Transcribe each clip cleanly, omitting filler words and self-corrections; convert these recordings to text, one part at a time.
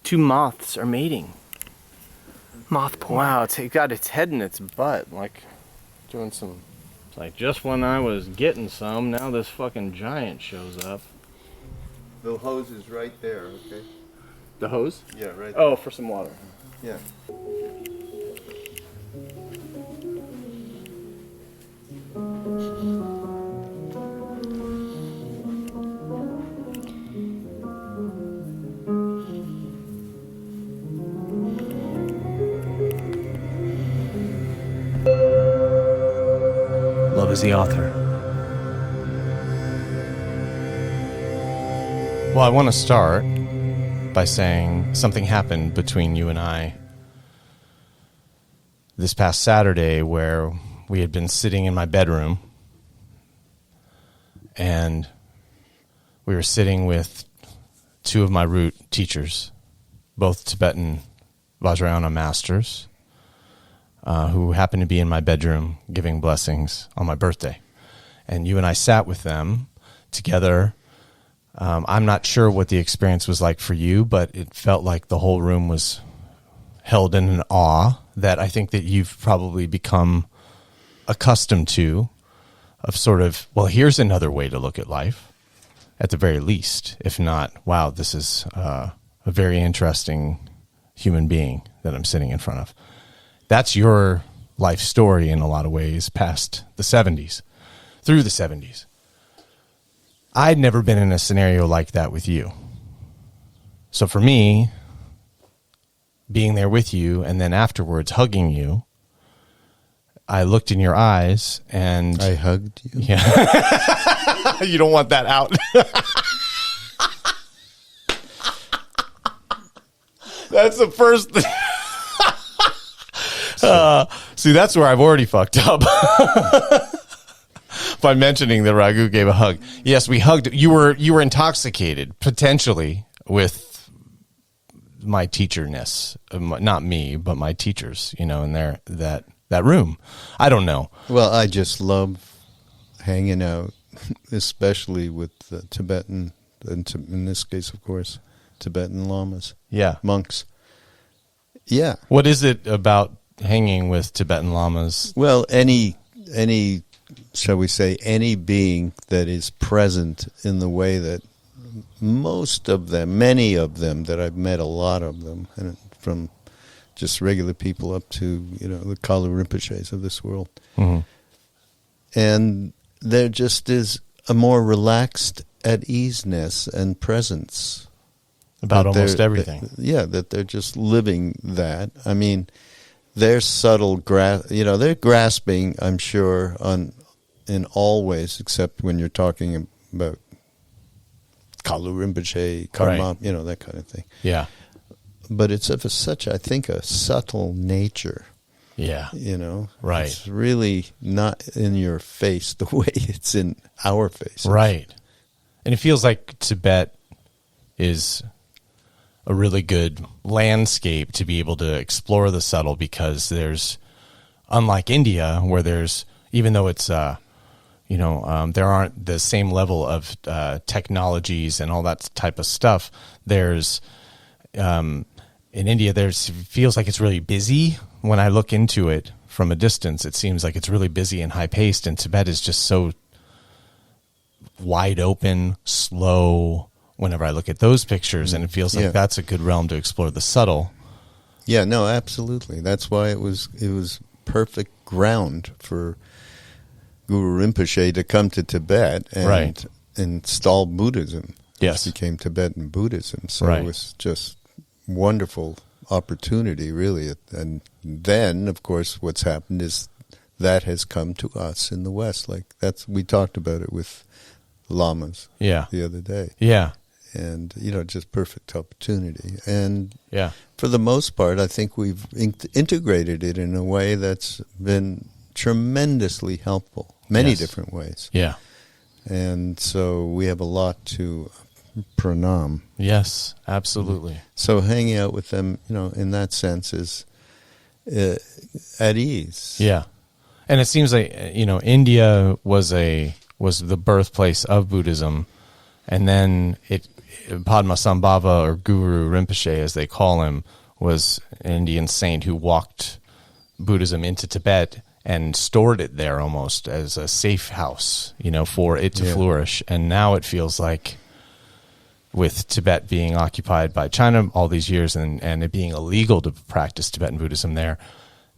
Two moths are mating. Moth porn. Wow, it's got its head in its butt, like doing some. It's like just when I was getting some, now this fucking giant shows up. The hose is right there, okay? The hose? Yeah, right there. Oh, for some water. Yeah. Love is the author. Well, I want to start by saying something happened between you and I this past Saturday where we had been sitting in my bedroom and we were sitting with two of my root teachers, both Tibetan Vajrayana masters, who happened to be in my bedroom giving blessings on my birthday. And you and I sat with them together. I'm not sure what the experience was like for you, but it felt like the whole room was held in an awe that I think that you've probably become accustomed to, of sort of, well, here's another way to look at life, at the very least. If not, wow, this is a very interesting human being that I'm sitting in front of. That's your life story in a lot of ways past the 70s, through the 70s. I'd never been in a scenario like that with you. So for me, being there with you and then afterwards hugging you, I looked in your eyes and... I hugged you? Yeah. You don't want that out. That's the first thing. See, that's where I've already fucked up. By mentioning that Raghu gave a hug. Yes, we hugged. You were intoxicated, potentially, with my teacherness. Not me, but my teachers, in that room. I don't know. Well, I just love hanging out, especially with the Tibetan, in this case, of course, Tibetan lamas. Yeah. Monks. Yeah. What is it about hanging with Tibetan lamas? Well, any shall we say, any being that is present in the way that most of them, many of them that I've met, a lot of them, and from just regular people up to, the Kalu Rinpoches of this world. Mm-hmm. And there just is a more relaxed at easeness and presence. About almost everything. That they're just living that. I mean, they're subtle, they're grasping, I'm sure, in all ways, except when you're talking about Kalu Rinpoche, Karma, right. That kind of thing. Yeah. But it's of such, I think, a subtle nature. Yeah. Right. It's really not in your face the way it's in our faces. Right. And it feels like Tibet is a really good landscape to be able to explore the subtle, because there's, unlike India, where there's, even though it's, there aren't the same level of technologies and all that type of stuff. There's, in India, feels like it's really busy. When I look into it from a distance, it seems like it's really busy and high paced, and Tibet is just so wide open, slow. Whenever I look at those pictures, and it feels like that's a good realm to explore the subtle. Yeah, no, absolutely. That's why it was perfect ground for Guru Rinpoche to come to Tibet and install Buddhism. Yes. It became Tibetan Buddhism. So right. It was just wonderful opportunity, really. And then, of course, what's happened is that has come to us in the West. We talked about it with lamas the other day. Yeah. And, just perfect opportunity. And yeah, for the most part, I think we've integrated it in a way that's been tremendously helpful, many different ways. Yeah. And so we have a lot to pranam. Yes, absolutely. So hanging out with them, in that sense is at ease. Yeah. And it seems like, India was the birthplace of Buddhism, and then it Padmasambhava, or Guru Rinpoche, as they call him, was an Indian saint who walked Buddhism into Tibet and stored it there almost as a safe house, for it to flourish. And now it feels like, with Tibet being occupied by China all these years and it being illegal to practice Tibetan Buddhism there,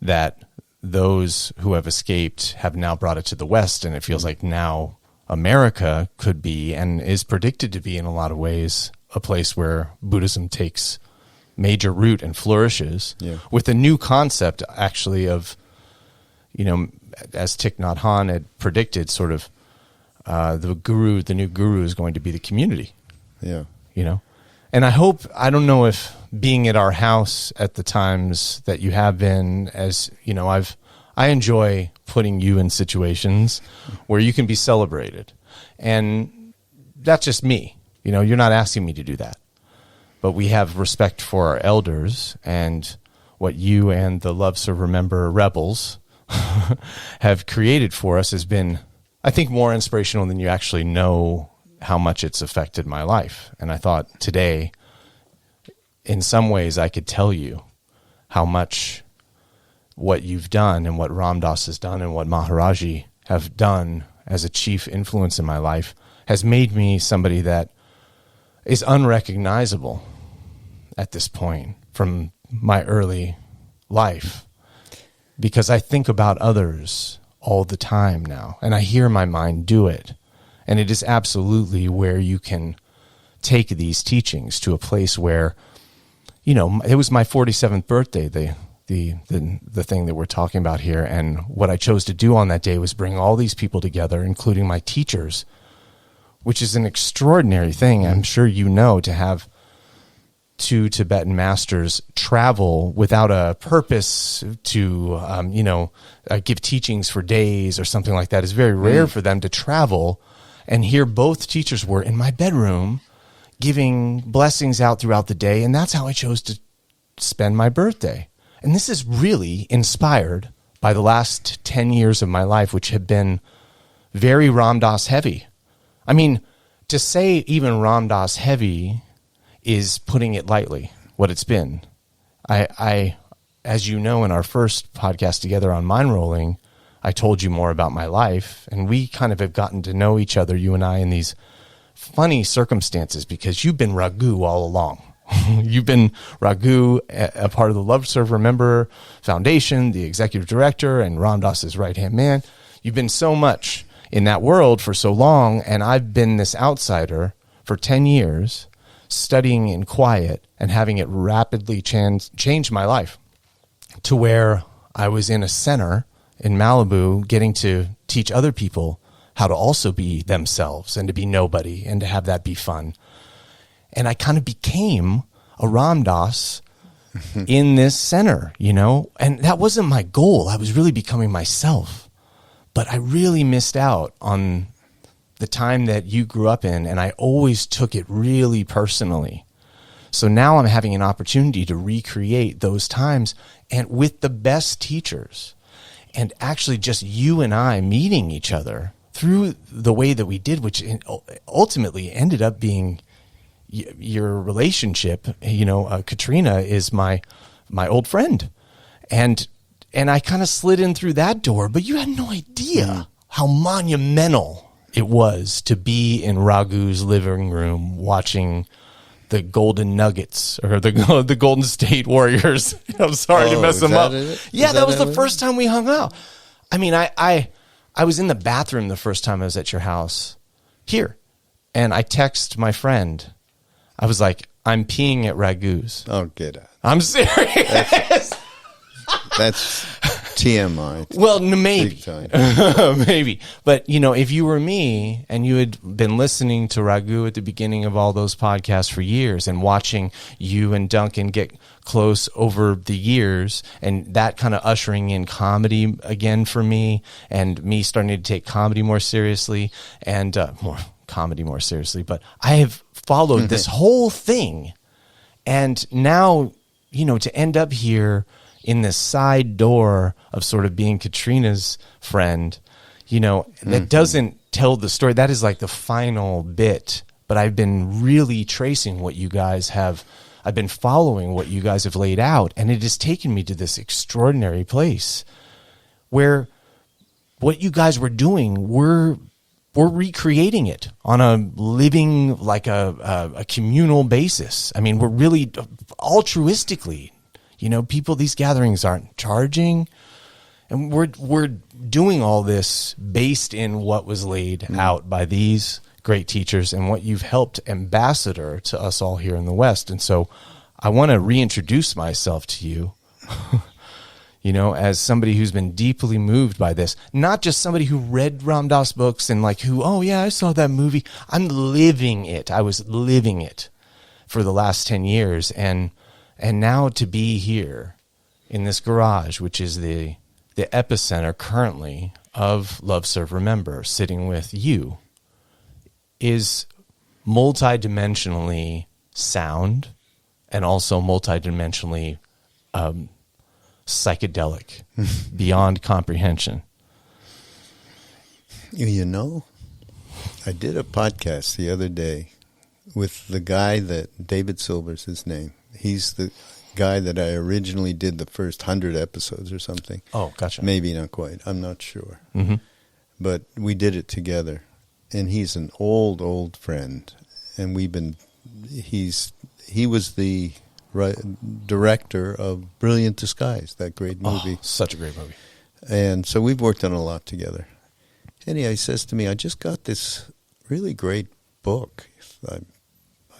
that those who have escaped have now brought it to the West, and it feels like now America could be, and is predicted to be in a lot of ways, a place where Buddhism takes major root and flourishes with a new concept, actually, of, as Thich Nhat Hanh had predicted, sort of the new guru is going to be the community. Yeah. And I don't know if being at our house at the times that you have been, as I enjoy putting you in situations where you can be celebrated. And that's just me. You're not asking me to do that. But we have respect for our elders, and what you and the Love Serve Remember Rebels have created for us has been, I think, more inspirational than you actually know how much it's affected my life. And I thought today, in some ways, I could tell you how much what you've done and what Ram Dass has done and what Maharaji have done as a chief influence in my life has made me somebody that is unrecognizable at this point from my early life, because I think about others all the time now, and I hear my mind do it. And it is absolutely where you can take these teachings to a place where, it was my 47th birthday, the thing that we're talking about here. And what I chose to do on that day was bring all these people together, including my teachers, which is an extraordinary thing. I'm sure to have two Tibetan masters travel without a purpose to, give teachings for days or something like that is very rare for them to travel. And here both teachers were in my bedroom giving blessings out throughout the day. And that's how I chose to spend my birthday. And this is really inspired by the last 10 years of my life, which have been very Ram Dass heavy. I mean, to say even Ram Dass heavy is putting it lightly, what it's been. I as you know, in our first podcast together on Mindrolling, I told you more about my life, and we kind of have gotten to know each other, you and I, in these funny circumstances, because you've been Raghu all along. You've been Raghu, a part of the Love Serve Remember Foundation, the executive director, and Ram Dass's right-hand man. You've been so much in that world for so long, and I've been this outsider for 10 years, studying in quiet and having it rapidly change my life to where I was in a center in Malibu getting to teach other people how to also be themselves and to be nobody and to have that be fun. And I kind of became a Ram Dass in this center, and that wasn't my goal. I was really becoming myself, but I really missed out on the time that you grew up in, and I always took it really personally. So now I'm having an opportunity to recreate those times, and with the best teachers, and actually just you and I meeting each other through the way that we did, which ultimately ended up being your relationship. Katrina is my old friend, and I kind of slid in through that door, but you had no idea how monumental it was to be in Raghu's living room watching the Golden Nuggets or the Golden State Warriors. I'm sorry to mess them up. Yeah, that was the first time we hung out. I mean, I was in the bathroom the first time I was at your house here, and I text my friend. I was like, I'm peeing at Raghu's. Oh, get out. I'm serious. That's TMI. Well, maybe. Big time. Maybe. But, if you were me and you had been listening to Raghu at the beginning of all those podcasts for years and watching you and Duncan get close over the years, and that kind of ushering in comedy again for me, and me starting to take comedy more seriously and more seriously. But I have followed this whole thing. And now, to end up here in this side door of sort of being Katrina's friend, that doesn't tell the story. That is like the final bit but I've been really tracing what you guys have. I've been following what you guys have laid out, and it has taken me to this extraordinary place where what you guys were doing, we're recreating it on a living, like a communal basis. I mean, we're really altruistically, people, these gatherings aren't charging, and we're doing all this based in what was laid out by these great teachers and what you've helped ambassador to us all here in the West. And so I want to reintroduce myself to you, as somebody who's been deeply moved by this, not just somebody who read Ram Dass books and oh yeah, I saw that movie. I'm living it. I was living it for the last 10 years. And now to be here in this garage, which is the epicenter currently of Love, Serve, Remember, sitting with you, is multidimensionally sound and also multidimensionally psychedelic beyond comprehension. I did a podcast the other day with the guy that David Silver's his name. He's the guy that I originally did the first 100 episodes or something. Oh, gotcha. Maybe not quite. I'm not sure. Mm-hmm. But we did it together. And he's an old friend. And he was the director of Brilliant Disguise, that great movie. Oh, such a great movie. And so we've worked on a lot together. Anyhow, he says to me, I just got this really great book.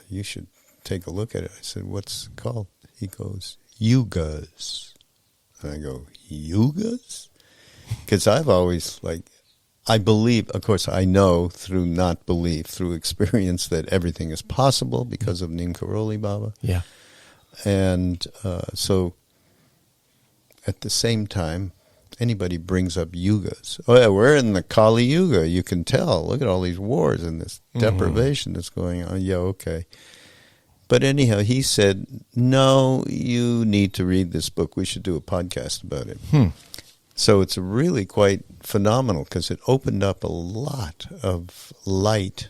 You should take a look at it. I said, what's it called? He goes, Yugas. And I go, Yugas? Because I've always, I believe, of course, I know through not belief, through experience, that everything is possible because of Neem Karoli Baba. Yeah. And so at the same time, anybody brings up yugas. Oh, yeah, we're in the Kali Yuga. You can tell. Look at all these wars and this deprivation that's going on. Yeah, okay. But anyhow, he said, no, you need to read this book. We should do a podcast about it. So it's really quite phenomenal because it opened up a lot of light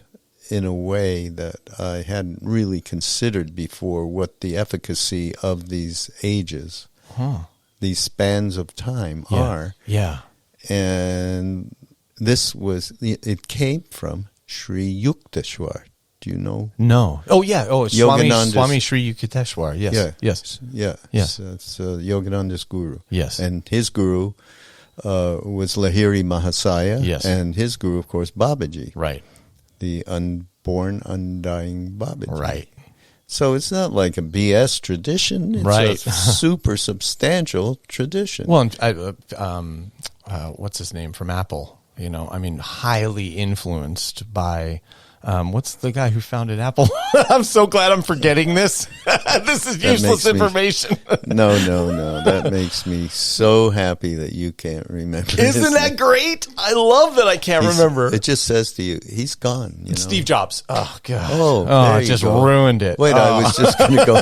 in a way that I hadn't really considered before, what the efficacy of these ages, these spans of time are. Yeah. And it came from Sri Yukteswar. Do you know? No. Oh, yeah. Oh, it's Yogananda's- Swami Sri Yukteswar. Yes. Yeah. Yes. Yeah. Yeah. It's Yogananda's guru. Yes. And his guru was Lahiri Mahasaya. Yes. And his guru, of course, Babaji. Right. The unborn, undying Babaji. Right. So it's not like a BS tradition. It's Right. a super substantial tradition. Well, what's his name from Apple? Highly influenced by, what's the guy who founded Apple? I'm so glad I'm forgetting this. This is useless information. No. That makes me so happy that you can't remember. Isn't that great? I love that I can't remember. It just says to you, he's gone. Steve Jobs. Oh, God. Oh, I just ruined it. Wait, I was just going to go.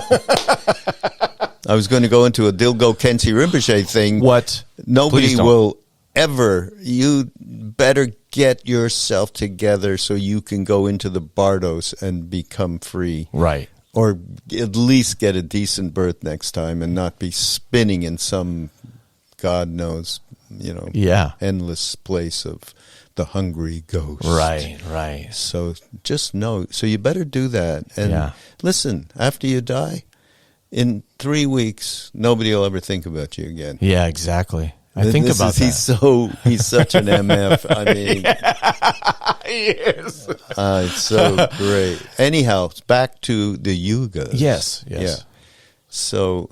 I was going to go into a Dilgo Khyentse Rinpoche thing. What? Nobody Please don't. will ever. You better get yourself together so you can go into the Bardos and become free. Right. Or at least get a decent birth next time and not be spinning in some, God knows, endless place of the hungry ghost. Right. So just know. So you better do that. And listen, after you die, in 3 weeks, nobody will ever think about you again. Yeah, exactly. I think about that. He's such an MF. I mean, He is. It's so great. Anyhow, back to the yugas. Yes. Yeah. So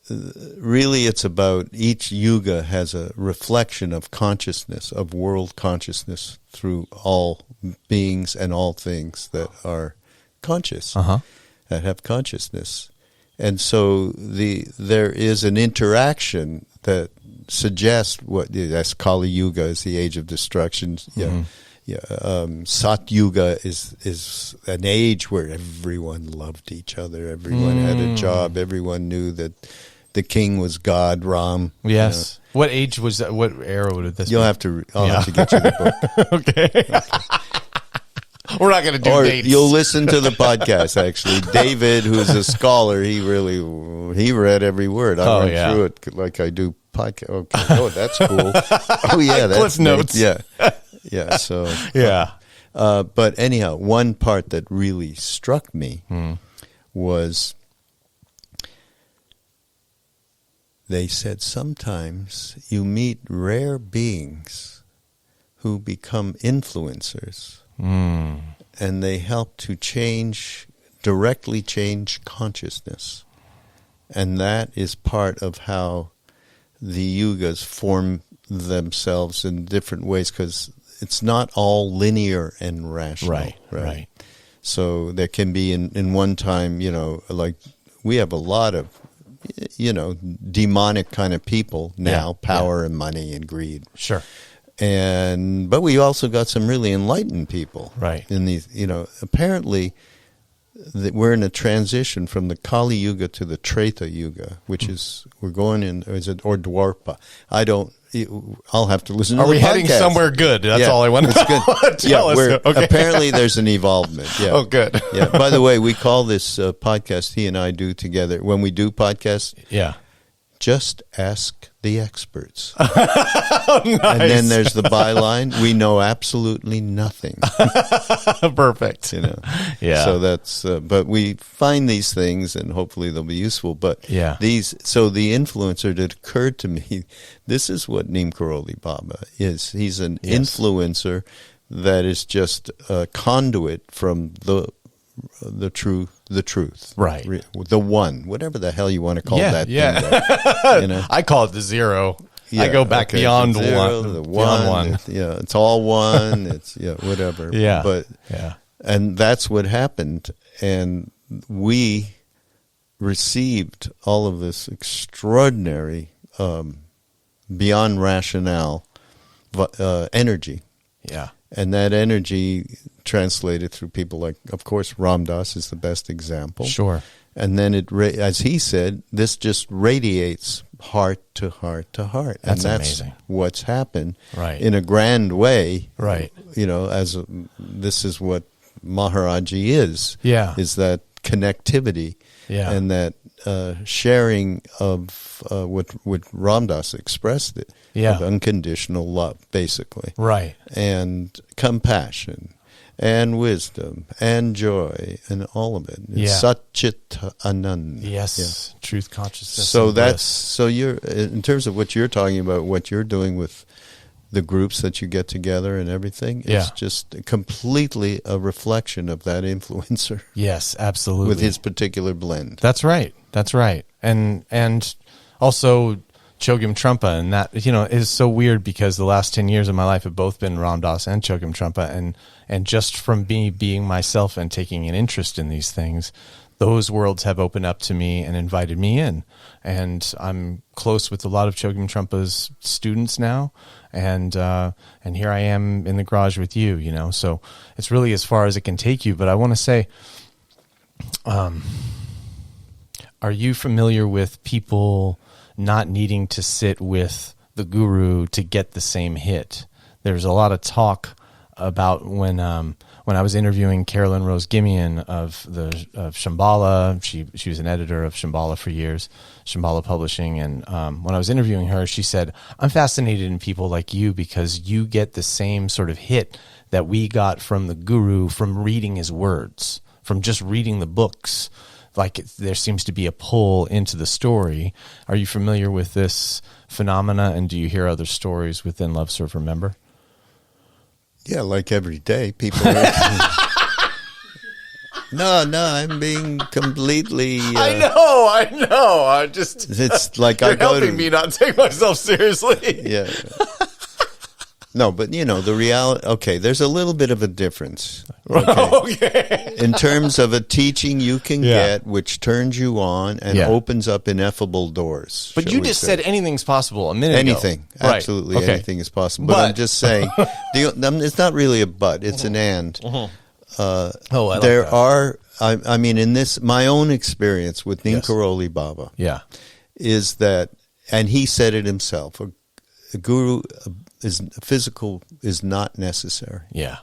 really it's about each yuga has a reflection of consciousness, of world consciousness through all beings and all things that are conscious, that have consciousness. And so there is an interaction that suggests that's Kali Yuga is the age of destruction. Sat Yuga is an age where everyone loved each other. Everyone had a job. Everyone knew that the king was God, Ram. Yes. What age was that? What era would this be? I'll have to get you the book. Okay. We're not going to do or dates. you'll listen to the podcast. Actually, David, who's a scholar, he read every word. I went through it like I do podcast. Okay. Oh, that's cool. Oh yeah, that's Cliff notes. Yeah, yeah. So Yeah. but anyhow, one part that really struck me was they said sometimes you meet rare beings who become influencers, and they help to directly change consciousness. And that is part of how the yugas form themselves in different ways, because it's not all linear and rational. Right. So there can be in one time, like we have a lot of, demonic kind of people now, power and money and greed. Sure. But we also got some really enlightened people. Right. In these, apparently we're in a transition from the Kali Yuga to the Treta Yuga, which is, we're going in, or Dwarpa. I'll have to listen to the podcast. Are we heading somewhere good? That's all I want to tell us. Okay. Apparently there's an evolvement. Yeah. Oh, good. Yeah. By the way, we call this podcast he and I do together, when we do podcasts, just ask the experts. Oh, nice. And then there's the byline, we know absolutely nothing. Perfect. Yeah. So that's, but we find these things and hopefully they'll be useful. But so the influencer that occurred to me, this is what Neem Karoli Baba is. He's an influencer that is just a conduit from the truth. Right. The one, whatever the hell you want to call that. Yeah. Thing there, I call it the zero. Yeah, I go back beyond the zero, one. The beyond one. It's all one. It's whatever. Yeah. But and that's what happened, and we received all of this extraordinary, beyond rationale, energy. Yeah. And that energy translated through people like, of course, Ram Dass is the best example. Sure. And then as he said, this just radiates heart to heart to heart. That's and that's amazing. What's happened Right. in a grand way. Right. This is what Maharaji is. Yeah. Is that connectivity. Yeah. And that sharing of what Ram Dass expressed it. Yeah. Of unconditional love, basically. Right. And compassion. And wisdom and joy and all of it. It's Satchit Anand. Yes, truth consciousness. So you're, in terms of what you're talking about, what you're doing with the groups that you get together and everything, it's just completely a reflection of that influencer. Yes, absolutely. With his particular blend. That's right. And also Chogyam Trungpa, and that is so weird because the last 10 years of my life have both been Ram Dass and Chogyam Trungpa, and just from me being myself and taking an interest in these things, those worlds have opened up to me and invited me in. And I'm close with a lot of Chogyam Trungpa's students now, and here I am in the garage with you. So it's really as far as it can take you. But I want to say, are you familiar with people not needing to sit with the guru to get the same hit? There's a lot of talk about when I was interviewing Carolyn Rose Gimian of Shambhala. She was an editor of Shambhala for years, Shambhala Publishing, and when I was interviewing her, she said, "I'm fascinated in people like you because you get the same sort of hit that we got from the guru from reading his words, from just reading the books." Like there seems to be a pull into the story. Are you familiar with this phenomena, and do you hear other stories within Love, Serve, Remember? Yeah, like every day, people. No, I'm being completely. I know. It's like you're I go helping me not take myself seriously. Yeah. No, but the reality. Okay, there's a little bit of a difference. Okay. In terms of a teaching you can get, which turns you on and opens up ineffable doors. But you just said anything's possible a minute ago. Anything, absolutely, anything is possible. But I'm just saying, it's not really a but; it's an and. I like there that. are. I mean, in this, my own experience with Neem Karoli Baba, is that, and he said it himself: a guru is physical is not necessary. Yeah.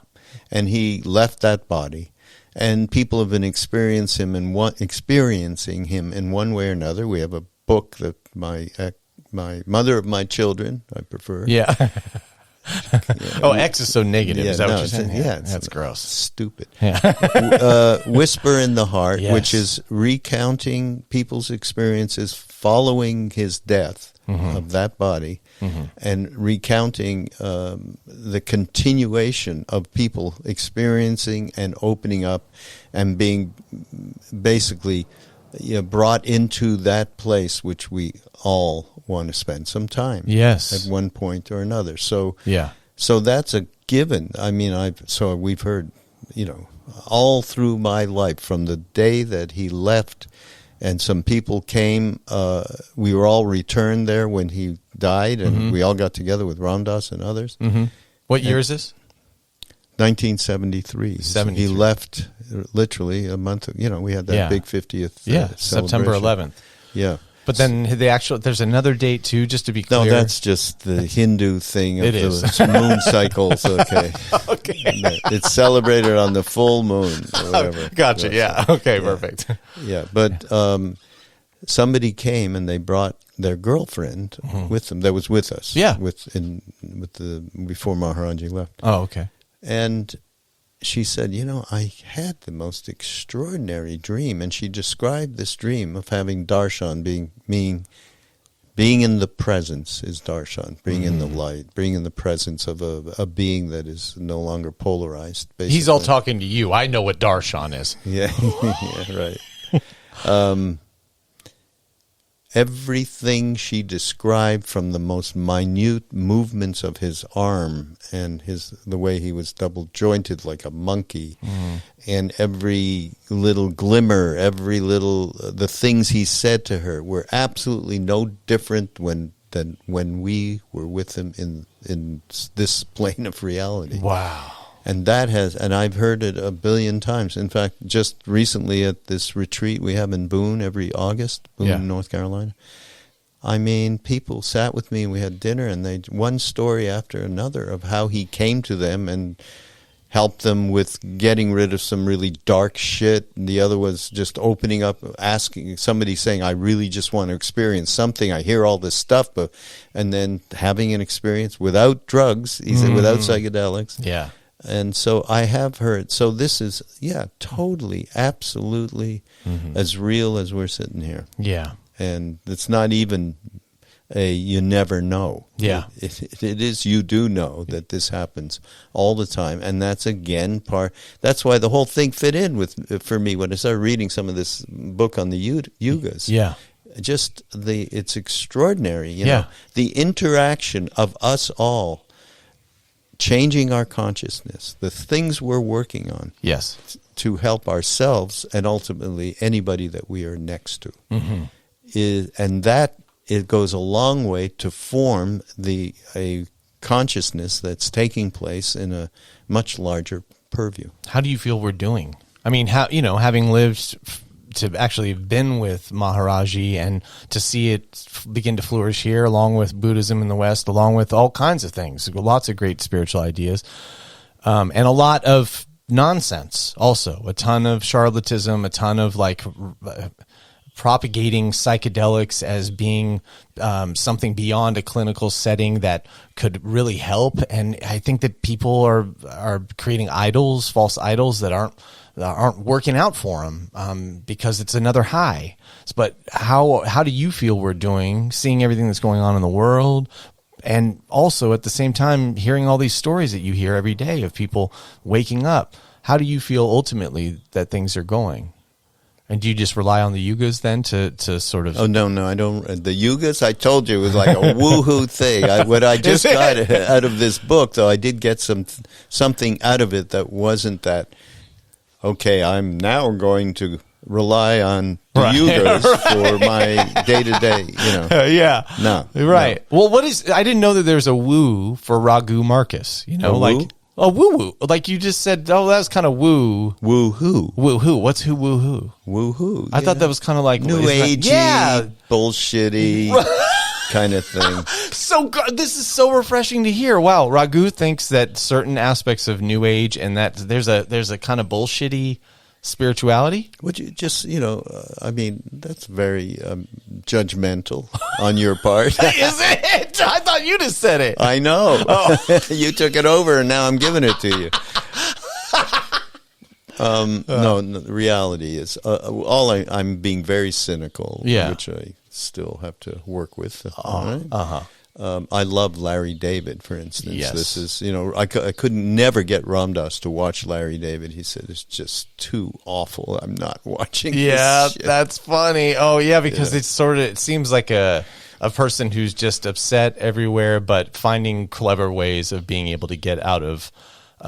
and he left that body. And people have been experiencing him in one way or another. We have a book that my mother of my children, I prefer. Yeah. Oh, X is so negative. Is that what you're saying? Yeah, that's gross. Stupid. Yeah. Whisper in the Heart, Yes. which is recounting people's experiences following his death of that body, and recounting the continuation of people experiencing and opening up and being basically brought into that place which we all want to spend some time. Yes. At one point or another. So Yeah. So that's a given. I mean, we've heard, all through my life, from the day that he left, and some people came. We were all returned there when he died, and we all got together with Ramdas and others. Mm-hmm. What year is this? 1973. So he left literally a month. We had that big 50th. September 11th. Yeah. But then there's another date too, just to be clear. No, that's just the Hindu thing of It the is. moon cycles. Okay. Okay. It's celebrated on the full moon or whatever. Gotcha. Yeah. Okay. Yeah. Perfect. Yeah, but somebody came and they brought their girlfriend with them. That was with us. Yeah. Before Maharaji left. Oh, okay. And she said, I had the most extraordinary dream. And she described this dream of having darshan, being in the presence is darshan, being in the light, being in the presence of a being that is no longer polarized. Basically. He's all talking to you. I know what darshan is. Yeah, yeah, right. Everything she described, from the most minute movements of his arm and the way he was double jointed like a monkey, and every little glimmer, the things he said to her were absolutely no different than when we were with him in this plane of reality. Wow. And I've heard it a billion times. In fact, just recently at this retreat we have in Boone every August, Boone, North Carolina. I mean, people sat with me and we had dinner, and one story after another of how he came to them and helped them with getting rid of some really dark shit. And the other was just opening up, asking somebody, saying, I really just want to experience something. I hear all this stuff, and then having an experience without drugs, he said, without psychedelics. Yeah. And so I have heard. So this is, totally, absolutely as real as we're sitting here. Yeah. And it's not even you never know. Yeah. It is, you do know that this happens all the time. And that's, again, that's why the whole thing fit in for me when I started reading some of this book on the yugas. Yeah. It's extraordinary, you know, the interaction of us all changing our consciousness, the things we're working on, to help ourselves and ultimately anybody that we are next to, it goes a long way to form a consciousness that's taking place in a much larger purview. How do you feel we're doing? I mean, having lived to actually have been with Maharaji and to see it begin to flourish here, along with Buddhism in the West, along with all kinds of things, lots of great spiritual ideas, and a lot of nonsense also, a ton of charlatanism, a ton of propagating psychedelics as being something beyond a clinical setting that could really help. And I think that people are creating idols, false idols that aren't working out for them because it's another high. But how do you feel we're doing, seeing everything that's going on in the world, and also at the same time hearing all these stories that you hear every day of people waking up? How do you feel ultimately that things are going? And do you just rely on the yugas then to sort of... Oh, no, I don't. The yugas, I told you, it was like a woohoo thing. What I just got out of this book, though, I did get something out of it that wasn't that... Okay, I'm now going to rely on the yugas for my day-to-day, Yeah. No. Right. No. Well, I didn't know that there's a woo for Raghu Markus, A woo? A woo-woo. Like you just said, that was kind of woo. Woo-hoo. Woo-hoo. What's woo-hoo? Woo-hoo. I thought that was kind of like... New agey, bullshitty. kind of thing. So good. This is so refreshing to hear. Wow, Raghu thinks that certain aspects of New Age and that there's a kind of bullshitty spirituality. Would you just, I mean, that's very judgmental on your part. Is it? I thought you just said it. I know. You took it over, and now I'm giving it to you. No, the reality is, I'm being very cynical, which I still have to work with. I love Larry David, for instance. Yes. This is, I couldn't never get Ram Dass to watch Larry David. He said, it's just too awful. I'm not watching this shit. That's funny. Oh, yeah, because it seems like a person who's just upset everywhere, but finding clever ways of being able to get out of...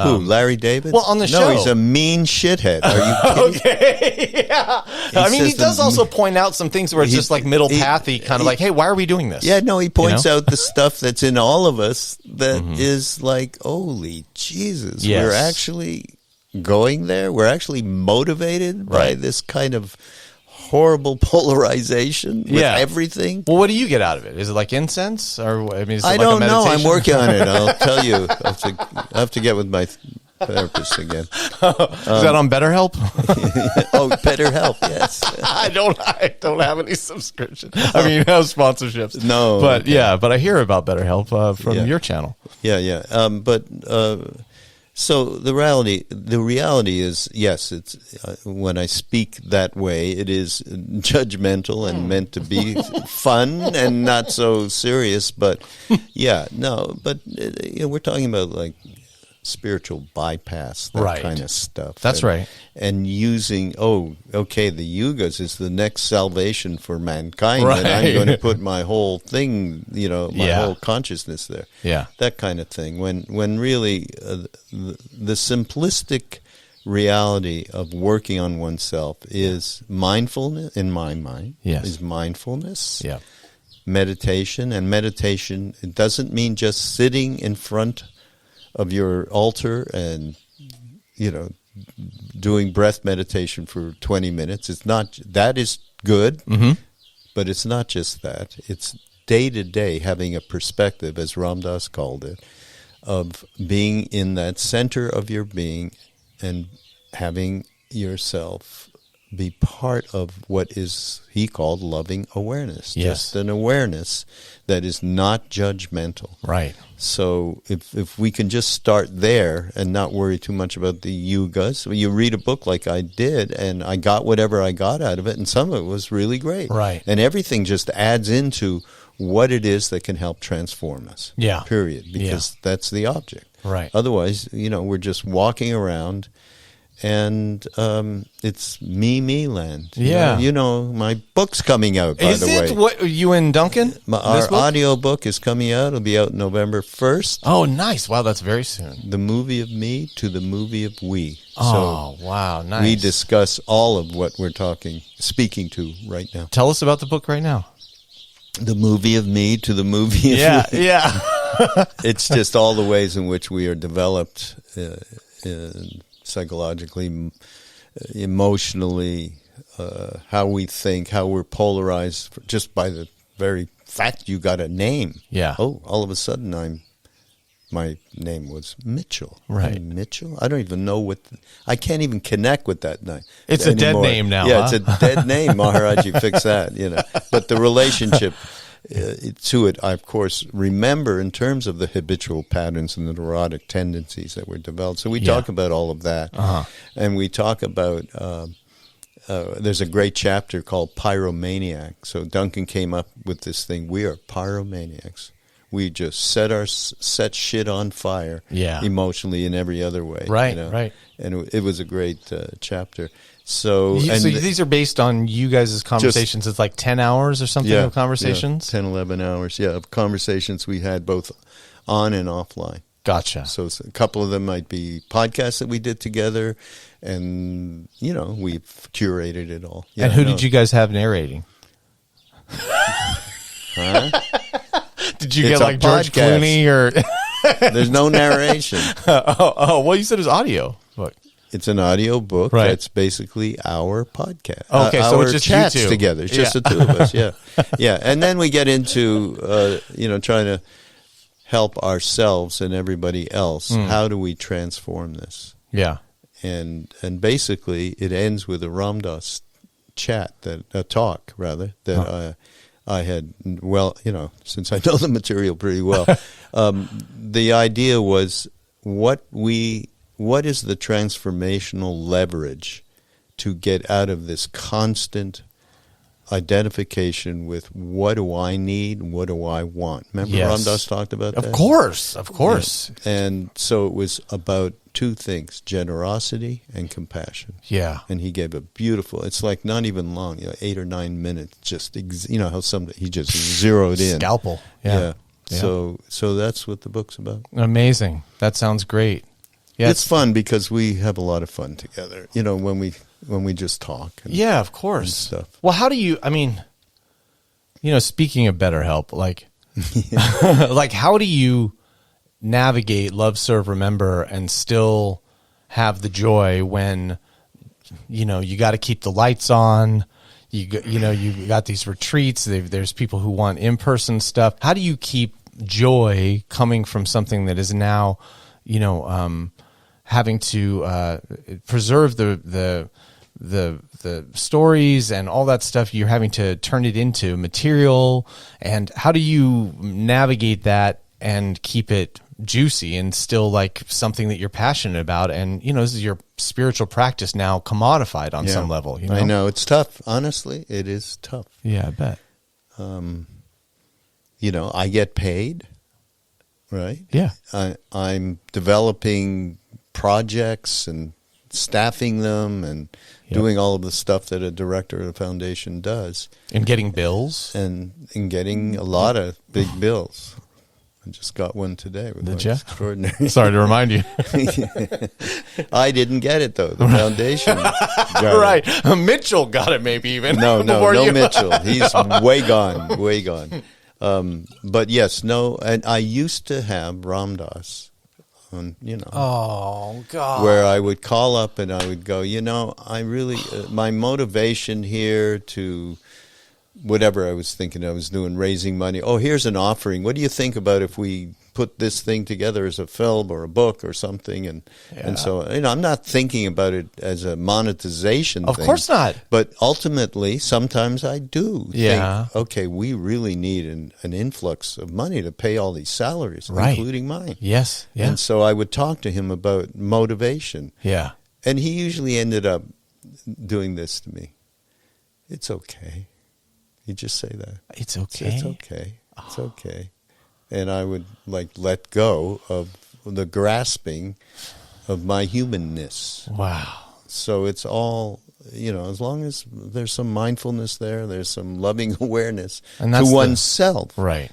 Who, Larry David? Well, on the show. No, he's a mean shithead. Are you kidding? Okay, yeah. I mean, he does also point out some things where it's just like middle pathy, kind of like, hey, why are we doing this? Yeah, no, he points out the stuff that's in all of us that is like, holy Jesus, we're actually going there. We're actually motivated by this kind of horrible polarization with everything. Well, what do you get out of it? Is it like incense, or I mean, is it I like don't a know. meditation? I'm working on it. I'll tell you. I have to get with my therapist again. Is that on BetterHelp? Oh, BetterHelp. Yes. I don't have any subscription. I mean, no sponsorships. No, but okay. but I hear about BetterHelp from your channel. Yeah. So the reality is, yes, it's when I speak that way, it is judgmental and meant to be fun and not so serious. But we're talking about like spiritual bypass, that kind of stuff. That's right. And using, the yugas is the next salvation for mankind, and I'm going to put my whole thing, my whole consciousness there. Yeah. That kind of thing. When really the simplistic reality of working on oneself is mindfulness, in my mind, is mindfulness. Yeah. Meditation, and meditation, it doesn't mean just sitting in front of your altar and, doing breath meditation for 20 minutes. It's not, that is good, but it's not just that. It's day to day having a perspective, as Ram Dass called it, of being in that center of your being and having yourself be part of what he called loving awareness. Yes. Just an awareness that is not judgmental. Right. So if we can just start there and not worry too much about the yugas, you read a book like I did, and I got whatever I got out of it, and some of it was really great. Right. And everything just adds into what it is that can help transform us. Yeah. Period. Because that's the object. Right. Otherwise, we're just walking around, and it's me land. Yeah. My book's coming out, by the way. Is it what, you and Duncan? Our audio book is coming out. It'll be out November 1st. Oh, nice. Wow, that's very soon. The movie of me to the movie of we. Oh, wow, nice. We discuss all of what we're speaking to right now. Tell us about the book right now. The movie of me to the movie of we. Yeah. It's just all the ways in which we are developed psychologically, emotionally, how we think, how we're polarized, just by the very fact you got a name. Yeah. Oh, all of a sudden my name was Mitchell. Right. Mitchell? I don't even know I can't even connect with that name. It's anymore. A dead name now. Yeah, it's a dead name. Maharaji, fix that, But the relationship to it, I, of course, remember in terms of the habitual patterns and the neurotic tendencies that were developed. So we talk about all of that. And we talk about, there's a great chapter called Pyromaniac. So Duncan came up with this thing. We are pyromaniacs. We just set shit on fire, emotionally in every other way. Right, right. And it was a great chapter. So these are based on you guys' conversations. It's like 10 hours or something of conversations? 10, 11 hours, of conversations we had both on and offline. Gotcha. So a couple of them might be podcasts that we did together, and, we've curated it all. And who did you guys have narrating? Huh? Did you get like George Clooney or... There's no narration. Well, you said it was audio. Look. It's an audio book. Right. That's basically our podcast. Okay, so our it's just you chats two. together. It's just the two of us. Yeah, yeah. And then we get into trying to help ourselves and everybody else. How do we transform this? Yeah. And basically, it ends with a Ram Dass talk that I had. Well, since I know the material pretty well, the idea was what is the transformational leverage to get out of this constant identification with what do I need, what do I want? Remember Ram Dass talked about that? Of course. Yeah. And so it was about two things, generosity and compassion. Yeah. And he gave a beautiful, it's like not even long, 8 or 9 minutes, just, how he just zeroed in. Scalpel. Yeah. So that's what the book's about. Amazing. That sounds great. Yeah, it's fun because we have a lot of fun together, when we just talk. Yeah, of course. And stuff. Well, how do you, speaking of BetterHelp, like how do you navigate Love, Serve, Remember and still have the joy when, you got to keep the lights on, you got these retreats, there's people who want in-person stuff. How do you keep joy coming from something that is now, having to preserve the stories and all that stuff? You're having to turn it into material, and how do you navigate that and keep it juicy and still like something that you're passionate about? And this is your spiritual practice now commodified on some level. I know it's tough. Honestly, it is tough. Yeah, I bet. I get paid, right? Yeah. I'm developing projects and staffing them and doing all of the stuff that a director of a foundation does. And getting bills. And getting a lot of big bills. I just got one today. Did you? Extraordinary. Sorry to remind you. I didn't get it, though. The foundation got right. it. Mitchell got it maybe even. No, you. Mitchell. He's way gone. But yes, and I used to have Ram Dass on, Oh, God. where I would call up and I would go, I really, my motivation here to whatever I was thinking I was doing, raising money. Oh, here's an offering. What do you think about if we put this thing together as a film or a book or something? And so, I'm not thinking about it as a monetization thing. Of course not. But ultimately, sometimes I do think, okay, we really need an influx of money to pay all these salaries, including mine. Yes. Yeah. And so I would talk to him about motivation. Yeah. And he usually ended up doing this to me. It's okay. He'd just say that. It's okay. It's okay. It's okay. And I would let go of the grasping of my humanness. Wow. So it's all, as long as there's some mindfulness there's some loving awareness to oneself. Right.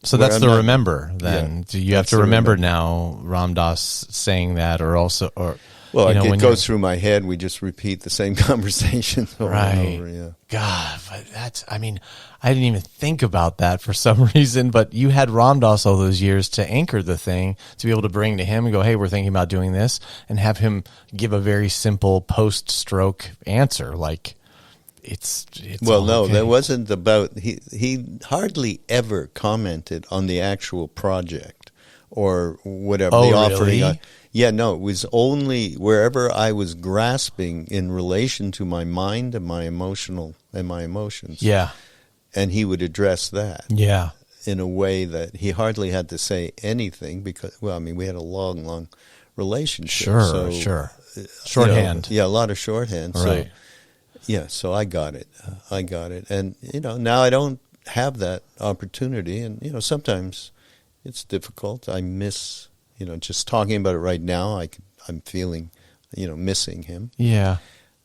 So that's the remember then. Do you have to remember now Ram Dass saying that Well, it goes through my head. We just repeat the same conversation over and over. Yeah. God, but I didn't even think about that for some reason, but you had Ram Dass all those years to anchor the thing, to be able to bring to him and go, hey, we're thinking about doing this, and have him give a very simple post-stroke answer. Like, it's well, no, okay. that wasn't about, he hardly ever commented on the actual project or whatever, the offering. Really? Yeah, no, it was only wherever I was grasping in relation to my mind and my emotions. Yeah. And he would address that. Yeah. In a way that he hardly had to say anything because, we had a long relationship. Sure. Shorthand. A lot of shorthand. Right. So I got it. And, now I don't have that opportunity. And, sometimes it's difficult. I miss... just talking about it right now, I'm feeling, missing him. Yeah.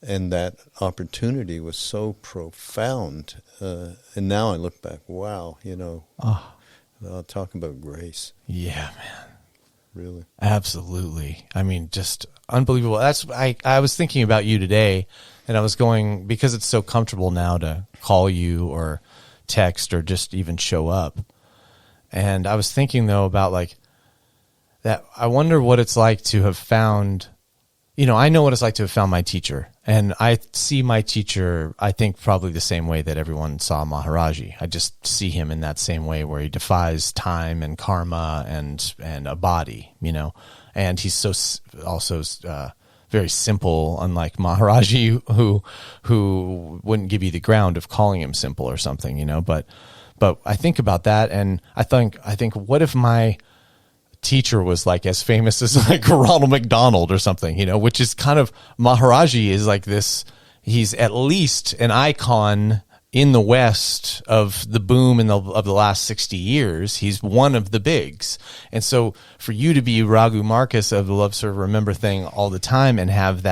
And that opportunity was so profound. And now I look back, wow, talking about grace. Yeah, man. Really. Absolutely. Just unbelievable. I was thinking about you today, and I was going, because it's so comfortable now to call you or text or just even show up. And I was thinking, though, about that I wonder what it's like to have found I know what it's like to have found my teacher, and I see my teacher, I think probably the same way that everyone saw Maharaji. I just see him in that same way where he defies time and karma and a body, and he's also very simple, unlike Maharaji, who wouldn't give you the ground of calling him simple or something, but I think about that, and I think, what if my teacher was like as famous as like Ronald McDonald or something, which is kind of, Maharaji is like this, he's at least an icon in the West of the boom of the last 60 years. He's one of the bigs. And so for you to be Raghu Markus of the Love, Serve, Remember thing all the time and have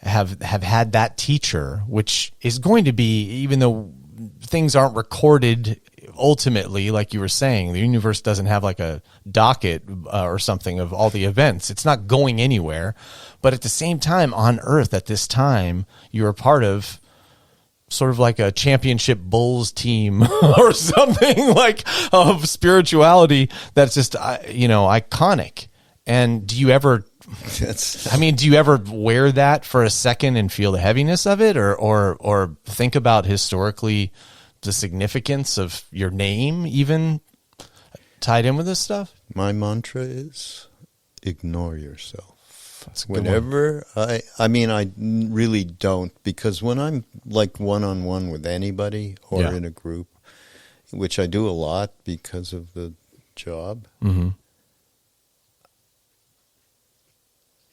had that teacher, which is going to be, even though things aren't recorded ultimately, like you were saying, the universe doesn't have like a docket or something of all the events. It's not going anywhere. But at the same time, on Earth at this time, you're a part of sort of like a championship Bulls team or something like of spirituality that's just, iconic. And do you ever wear that for a second and feel the heaviness of it, or think about historically the significance of your name even tied in with this stuff? My mantra is ignore yourself. That's a good Whenever one. I really don't, because when I'm like one-on-one with anybody or in a group, which I do a lot because of the job,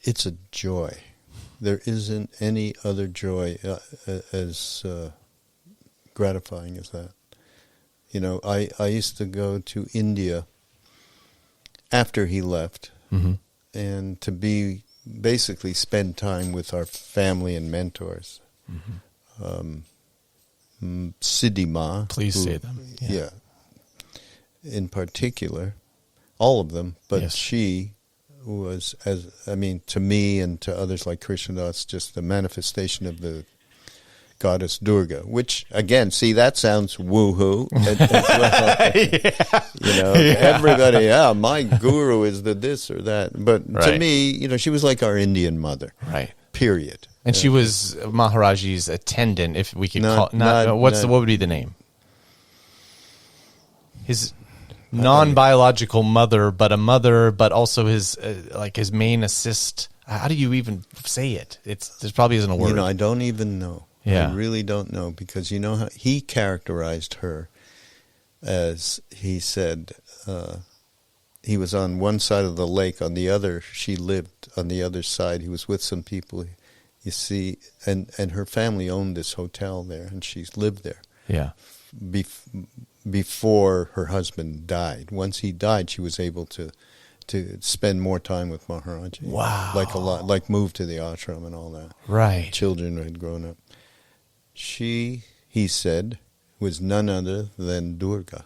it's a joy. There isn't any other joy as gratifying as that. I used to go to India after he left, and to basically spend time with our family and mentors. Siddhima. Please say them. Yeah. In particular, all of them, but she was, to me and to others like Krishnadas, just the manifestation of the goddess Durga, which, again, see, that sounds woo-hoo as well. Everybody, my guru is the this or that. But to me, she was like our Indian mother. Right. Period. And she was Maharaji's attendant, if we could call it. What would be the name? His non-biological mother, but also his his main assist. How do you even say it? There probably isn't a word. I don't even know. Yeah. I really don't know, because how he characterized her as, he said, he was on one side of the lake, on the other, she lived on the other side. He was with some people, you see, and her family owned this hotel there, and she's lived there. Yeah. Before her husband died. Once he died, she was able to spend more time with Maharaji. Wow. Like move to the ashram and all that. Right. Children had grown up. She, he said, was none other than Durga,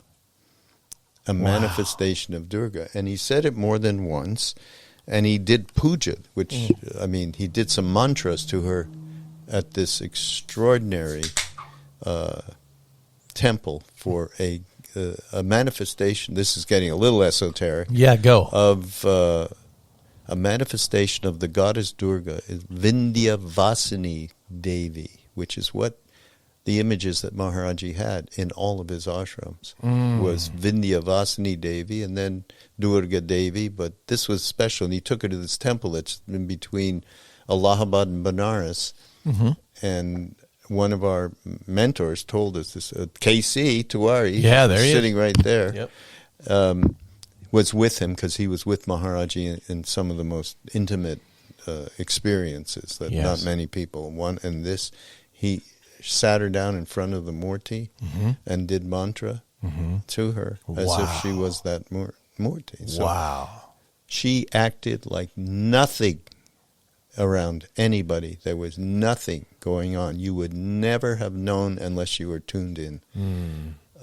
a manifestation of Durga. And he said it more than once, and he did puja, which, he did some mantras to her at this extraordinary temple for a manifestation. This is getting a little esoteric. Yeah, go. Of a manifestation of the goddess Durga, is Vindhyavasini Devi, which is what the images that Maharaji had in all of his ashrams was Vindhyavasini Devi and then Durga Devi. But this was special, and he took her to this temple that's in between Allahabad and Banaras. And one of our mentors told us this, KC Tiwari, sitting right there, was with him, because he was with Maharaji in some of the most intimate experiences that not many people want. And this, he sat her down in front of the Murti and did mantra to her as if she was that Murti. So she acted like nothing around anybody. There was nothing going on. You would never have known unless you were tuned in.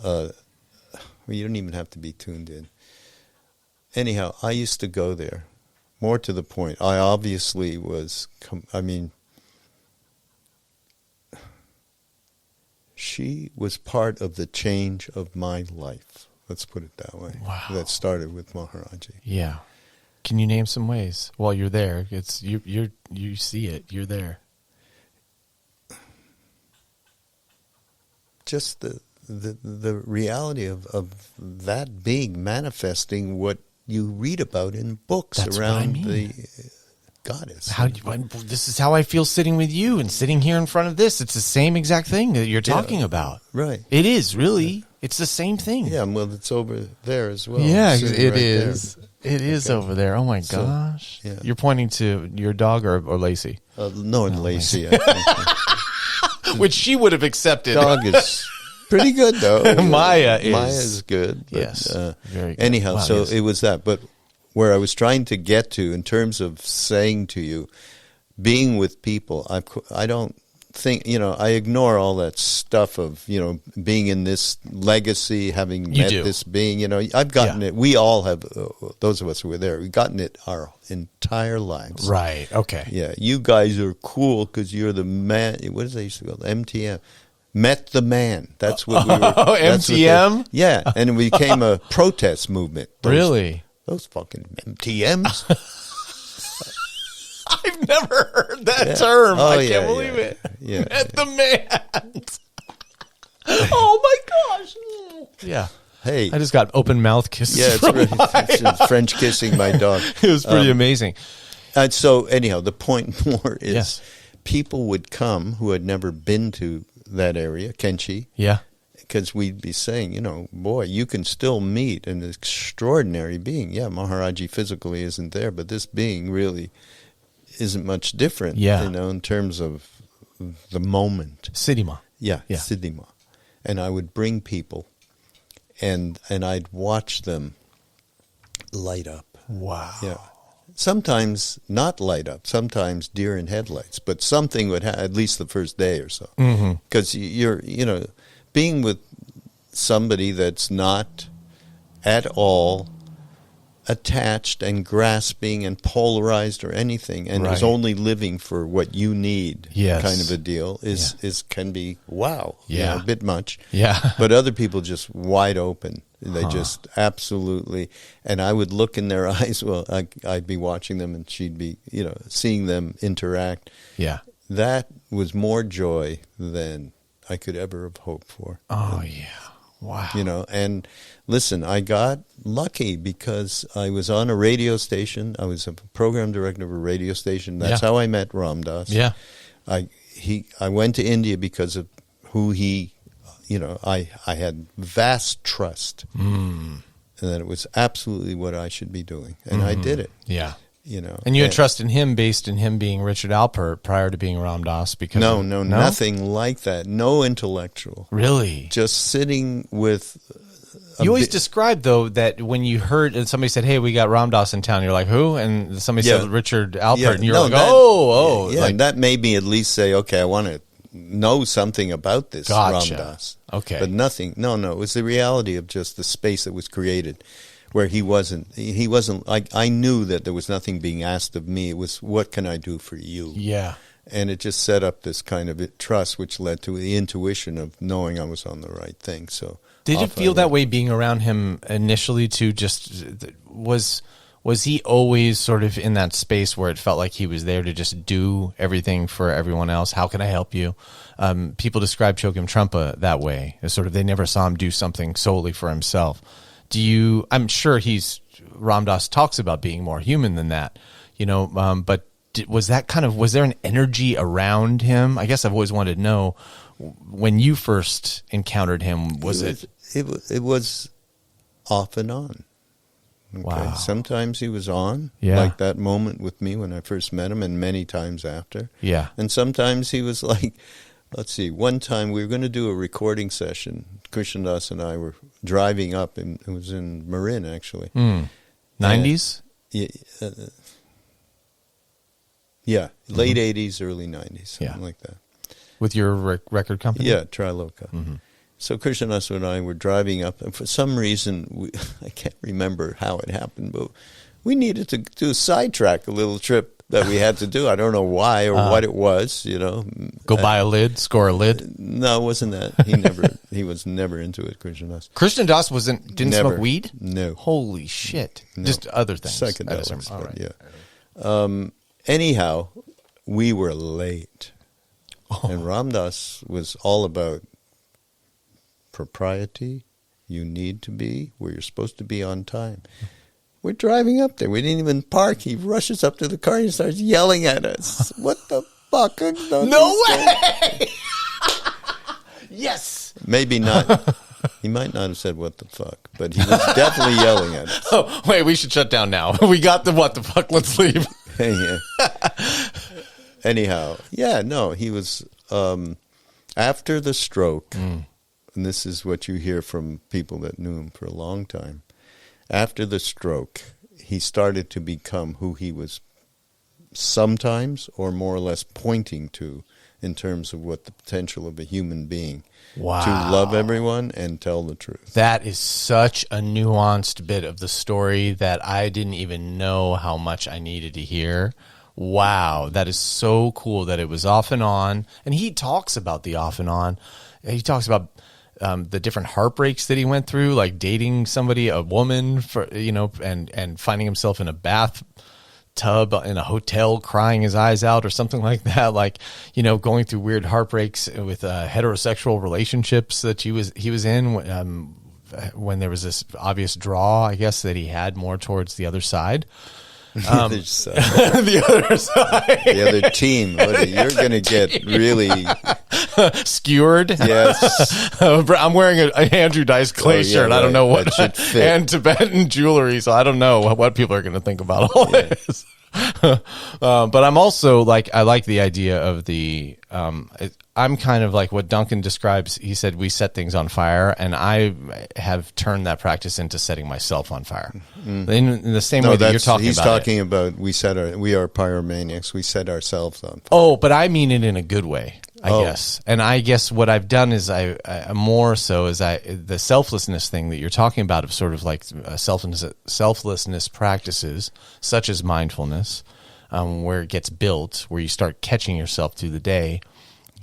You don't even have to be tuned in. Anyhow, I used to go there. More to the point, I obviously was, she was part of the change of my life. Let's put it that way. Wow. That started with Maharaji. Yeah. Can you name some ways while you're there? It's you see it. You're there. Just the reality of that being manifesting what you read about in books. That's around what I mean. the goddess. This is how I feel sitting with you and sitting here in front of this. It's the same exact thing that you're talking about. Right. It is, really. It's the same thing. Yeah, well, it's over there as well. Yeah, Sitting it right is. there. It is over there. Oh, my So, gosh. yeah. You're pointing to your dog or Lacey? No, and Lacey. I think. Which she would have accepted. Dog is pretty good, though. Maya's good. But, Yes, very good. Anyhow, Wow, so yes. it was that. But where I was trying to get to in terms of saying to you, being with people, I don't think, I ignore all that stuff of, being in this legacy, having You met do. this being, I've gotten it. We all have, those of us who were there, we've gotten it our entire lives. Right. Okay. Yeah, you guys are cool because you're the man. What is they used to call it? MTM? Met the man. That's what we were. Oh, that's what MTM? yeah, and it became a protest movement. Really? Those fucking MTMs. I've never heard that term. Oh, I can't believe it. Yeah. At the man. Oh, my gosh. Yeah. Hey. I just got open mouth kisses. Yeah, from it's French kissing my dog. It was pretty amazing. And so, anyhow, the point more is Yes. people would come who had never been to that area, Kenchi, Yeah. because we'd be saying, boy, you can still meet an extraordinary being. Yeah, Maharaji physically isn't there, but this being really isn't much different, Yeah. in terms of the moment. Siddhima. Yeah, Yeah. Siddhima. And I would bring people, and I'd watch them light up. Wow. Yeah. Sometimes not light up, sometimes deer in headlights, but something would happen, at least the first day or so. Because you're, being with somebody that's not at all attached and grasping and polarized or anything, and is Right. only living for what you need, Yes. kind of a deal, is can be wow, Yeah. a bit much. Yeah. But other people just wide open. They just absolutely, and I would look in their eyes. Well, I'd be watching them, and she'd be, seeing them interact. Yeah. That was more joy than I could ever have hoped for. Oh, yeah. Wow. And listen, I got lucky because I was on a radio station. I was a program director of a radio station. That's Yeah. how I met Ram Dass. Yeah. I went to India because of who he, I had vast trust. And that it was absolutely what I should be doing. And I did it, Yeah. And you had trust in him based in him being Richard Alpert prior to being Ram Dass? Because No, nothing like that. No intellectual. Really? Just sitting with... You always described, though, that when you heard and somebody said, hey, we got Ram Dass in town, you're like, who? And somebody said Richard Alpert, and you're like, oh. Yeah, Like, and that made me at least say, okay, I want to know something about this Gotcha. Ram Dass. Okay. But nothing. No, it was the reality of just the space that was created where he wasn't, I knew that there was nothing being asked of me. It was, what can I do for you? yeah. And it just set up this kind of trust, which led to the intuition of knowing I was on the right thing. So Did it off I feel that went. way being around him initially, too? Just was he always sort of in that space where it felt like he was there to just do everything for everyone else? How can I help you? People describe Chogyam Trungpa that way, as sort of they never saw him do something solely for himself. I'm sure Ram Dass talks about being more human than that, but was there an energy around him? I guess I've always wanted to know, when you first encountered him, It was off and on. Okay. Wow. Sometimes he was on, Yeah. like that moment with me when I first met him, and many times after. Yeah. And sometimes he was like, let's see, one time we were going to do a recording session. Krishna Das and I were driving up, and it was in Marin, actually. 90s? Yeah, late 80s, early 90s, something like that. With your record company? Yeah, Triloka. So Krishna Das and I were driving up, and for some reason, I can't remember how it happened, but we needed to do a sidetrack, a little trip that we had to do. I don't know why or what it was, you know. Go buy a lid, score a lid. No, it wasn't that. He was never into it, Krishna Das. Krishna Das didn't Never. smoke weed? No. Holy shit. No. Just other things. Psychedelics, All but right. yeah. Anyhow, we were late. And Ram Dass was all about propriety. You need to be where you're supposed to be on time. We're driving up there. We didn't even park. He rushes up to the car and starts yelling at us. What the fuck? No way! Yes! Maybe not. He might not have said what the fuck, but he was definitely yelling at us. Oh, wait, we should shut down now. We got the what the fuck. Let's leave. Yeah. Anyhow, yeah, no, he was, after the stroke, and this is what you hear from people that knew him for a long time, after the stroke, he started to become who he was sometimes or more or less pointing to in terms of what the potential of a human being. Wow. To love everyone and tell the truth. That is such a nuanced bit of the story that I didn't even know how much I needed to hear. Wow, that is so cool that it was off and on. And he talks about the off and on. He talks about the different heartbreaks that he went through, like dating somebody, a woman, for and finding himself in a bathtub in a hotel crying his eyes out or something like that, like, going through weird heartbreaks with heterosexual relationships that he was in when there was this obvious draw, I guess, that he had more towards the other side. The other side. The other side. The other team. You're going to get really skewered. Yes. I'm wearing an Andrew Dice Clay shirt. I don't know what, that should fit. and Tibetan jewelry, so I don't know what people are going to think about all this. But I'm also I like the idea of the. I'm kind of like what Duncan describes. He said we set things on fire, and I have turned that practice into setting myself on fire. In the same way that you're talking he's about. Talking about we are pyromaniacs. We set ourselves on fire. Oh, but I mean it in a good way, I guess. And I guess what I've done is the selflessness thing that you're talking about, of sort of like selflessness practices, such as mindfulness, where it gets built, where you start catching yourself through the day.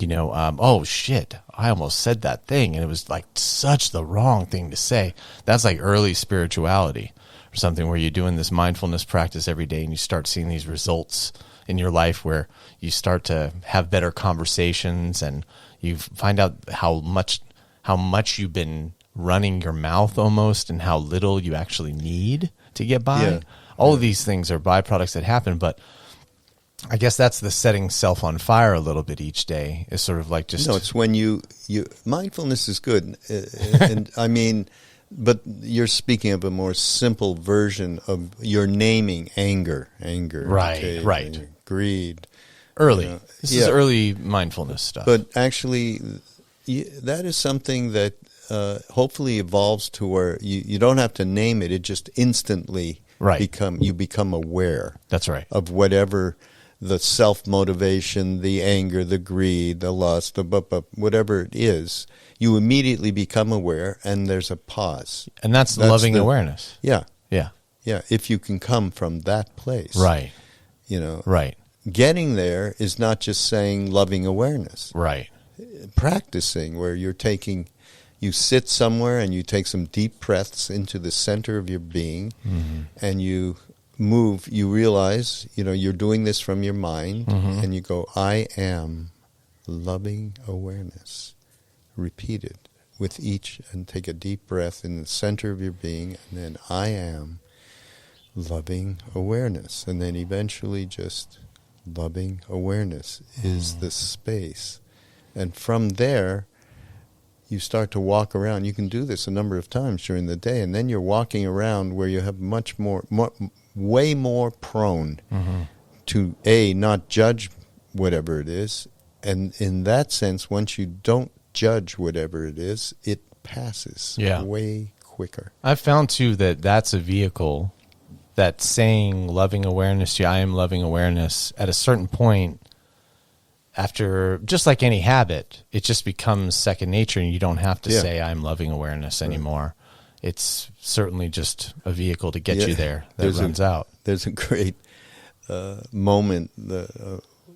Oh shit, I almost said that thing, and it was like such the wrong thing to say. That's like early spirituality or something, where you're doing this mindfulness practice every day and you start seeing these results in your life where you start to have better conversations and you find out how much you've been running your mouth almost and how little you actually need to get by. Yeah. All of these things are byproducts that happen, but I guess that's the setting self on fire a little bit each day. Is sort of like just it's when you mindfulness is good, and I mean, but you're speaking of a more simple version of your naming anger, right, okay, right, greed, early. This is early mindfulness stuff. But actually, that is something that hopefully evolves to where you don't have to name it; it just instantly become aware. That's right. Of whatever. The self-motivation, the anger, the greed, the lust, whatever it is, you immediately become aware, and there's a pause. And that's loving awareness. Yeah. Yeah. Yeah, if you can come from that place. Right. Right. Getting there is not just saying loving awareness. Right. Practicing, where you sit somewhere and you take some deep breaths into the center of your being, and you move, you realize, you're doing this from your mind, and you go, I am loving awareness. Repeat it with each, and take a deep breath in the center of your being, and then I am loving awareness. And then eventually just loving awareness is the space. And from there, you start to walk around. You can do this a number of times during the day, and then you're walking around where you have way more prone to not judge whatever it is, and in that sense, once you don't judge whatever it is, it passes way quicker. I've found too that that's a vehicle, that saying loving awareness, I am loving awareness, at a certain point, after, just like any habit, it just becomes second nature, and you don't have to say I'm loving awareness anymore. it's certainly just a vehicle to get Yeah. you there that runs out. There's a great moment.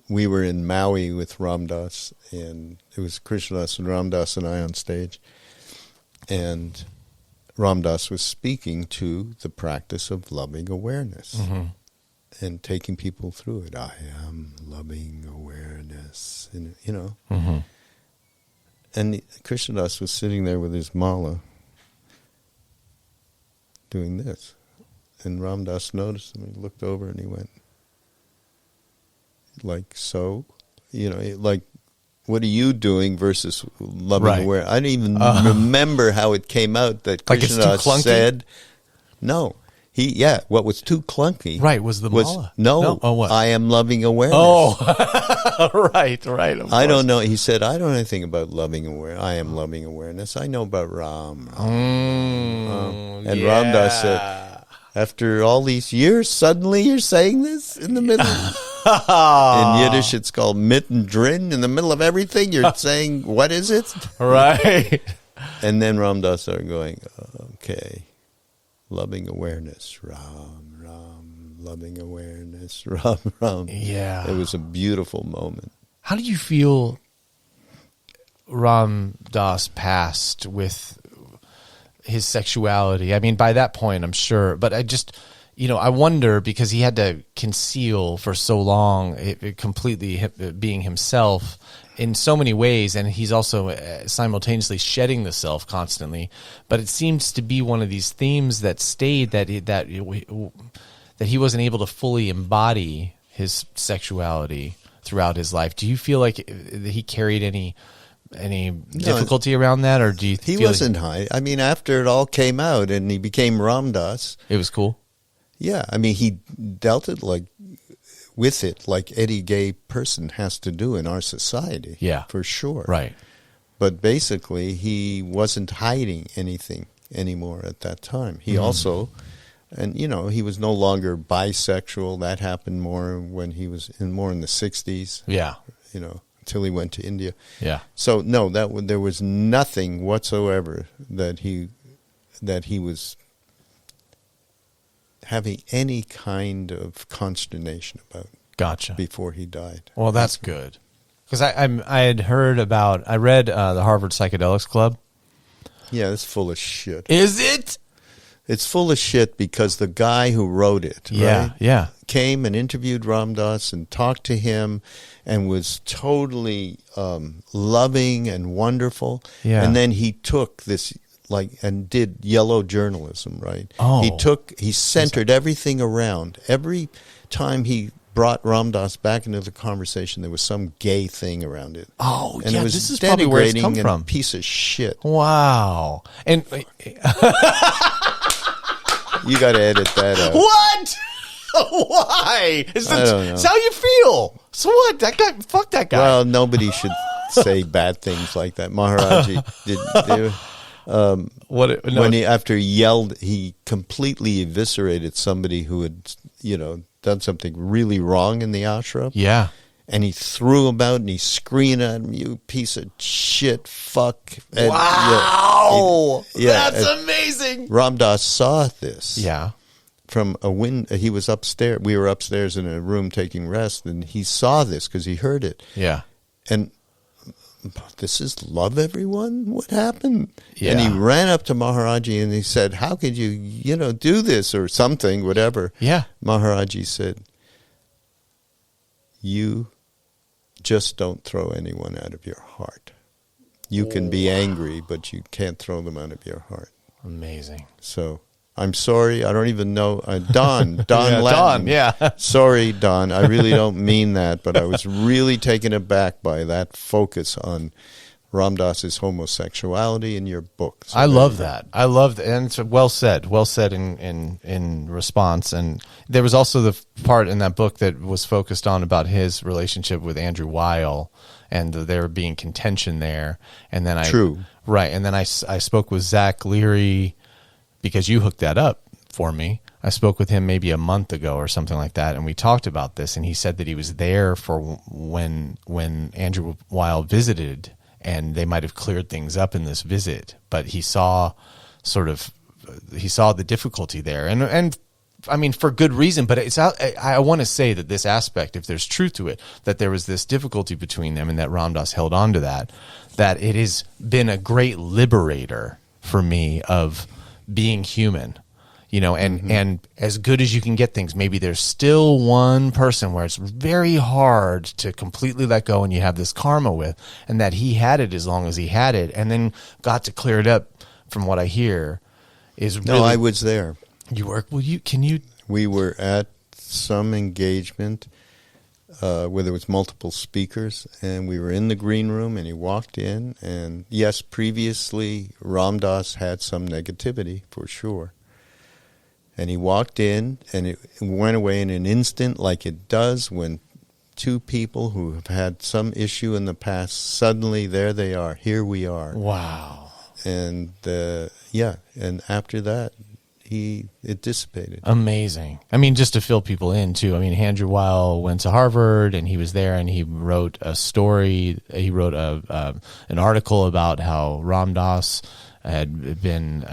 We were in Maui with Ram Dass, and it was Krishnadas and Ram Dass and I on stage. And Ram Dass was speaking to the practice of loving awareness and taking people through it. I am loving awareness, and, you know. Mm-hmm. And Krishnadas was sitting there with his mala doing this. And Ram Dass noticed him. He looked over and he went, like, so? You know, like, what are you doing versus loving Right. awareness? I didn't even remember how it came out that Like it's too Krishnadas clunky? said, no. What was too clunky Right, was the mala. No, Oh, what? I am loving awareness. Oh, right. Of I course. don't know. He said, I don't know anything about loving awareness. I am loving awareness. I know about Ram. And Ram Dass said, after all these years, suddenly you're saying this in the middle. In Yiddish, it's called mittendrin. In the middle of everything, you're saying, what is it? Right. And then Ram Dass started going, okay, loving awareness, Ram, loving awareness, Ram. Yeah. It was a beautiful moment. How do you feel Ram Dass passed with his sexuality? I mean, by that point, I'm sure, but I just, I wonder, because he had to conceal for so long, it completely being himself in so many ways, and he's also simultaneously shedding the self constantly. But it seems to be one of these themes that stayed, that he wasn't able to fully embody his sexuality throughout his life. Do you feel like he carried any difficulty around that, or do you? He feel wasn't high. I mean, after it all came out and he became Ram Dass, it was cool? Yeah, I mean, he dealt it with it like any gay person has to do in our society. Yeah, for sure. Right. But basically, he wasn't hiding anything anymore at that time. He also, and he was no longer bisexual. That happened more when he was more in the 60s. Yeah. Until he went to India. Yeah. So no, there was nothing whatsoever that he was having any kind of consternation about. Gotcha. Before he died. Well, that's good, because I had heard about, I read the Harvard Psychedelics Club. Yeah, it's full of shit. Is it? It's full of shit because the guy who wrote it, yeah, came and interviewed Ram Dass and talked to him and was totally loving and wonderful. Yeah. And then he took this and did yellow journalism, right? Oh. He centered everything around. Every time he brought Ram Dass back into the conversation, there was some gay thing around it. Oh, and yeah, it was this is probably where it's come denigrating and from. a piece of shit. Wow. And You got to edit that out. what? Why? I don't know. It's how you feel. So what? That guy, fuck that guy. Well, nobody should say bad things like that. Maharaji did. When after he yelled, he completely eviscerated somebody who had, done something really wrong in the ashram. Yeah. And he threw him out and he screamed at him, "You piece of shit, fuck!" And, Wow, that's and amazing. Ram Dass saw this. Yeah. From a window. He was upstairs. We were upstairs in a room taking rest, and he saw this because he heard it. Yeah. And this is love, everyone? What happened? Yeah. And he ran up to Maharaji and he said, "How could you, do this or something, whatever?" Yeah. Maharaji said, "You just don't throw anyone out of your heart. You can be angry, but you can't throw them out of your heart." Amazing. So I'm sorry. I don't even know. Don Yeah, Latin. Don, yeah. Sorry, Don. I really don't mean that, but I was really taken aback by that focus on Ram Dass's homosexuality in your book. So I love that. I love that. And it's well said in response. And there was also the part in that book that was focused on about his relationship with Andrew Weil and there being contention there. And then True. Right. And then I spoke with Zach Leary, because you hooked that up for me. I spoke with him maybe a month ago or something like that, and we talked about this, and he said that he was there for when Andrew Weil visited, and they might have cleared things up in this visit, but he saw sort of the difficulty there, and I mean, for good reason, but I want to say that this aspect, if there's truth to it, that there was this difficulty between them and that Ram Dass held on to that it has been a great liberator for me of being human, and as good as you can get things, maybe there's still one person where it's very hard to completely let go and you have this karma with, and that he had it as long as he had it and then got to clear it up, from what I hear, is really... No, I was there. You work? Well, We were at some engagement where there was multiple speakers, and we were in the green room, and he walked in, and yes, previously Ram Dass had some negativity, for sure. And he walked in, and it went away in an instant, like it does when two people who have had some issue in the past, suddenly there they are, here we are. Wow. And and after that, it dissipated. Amazing. I mean, just to fill people in too. I mean, Andrew Weil went to Harvard, and he was there, and he wrote a story. He wrote an article about how Ram Dass had been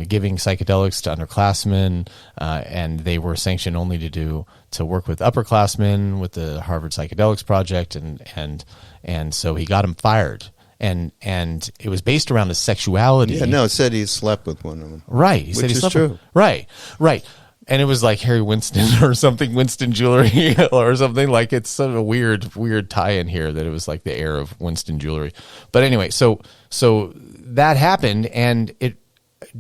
giving psychedelics to underclassmen, and they were sanctioned only to work with upperclassmen with the Harvard Psychedelics Project, and so he got him fired. And it was based around his sexuality. Yeah, no, it said he slept with one of them. Right. He said he slept with. Right. And it was like Harry Winston or something, Winston Jewelry or something. Like, it's sort of a weird tie-in here that it was like the heir of Winston Jewelry. But anyway, so that happened, and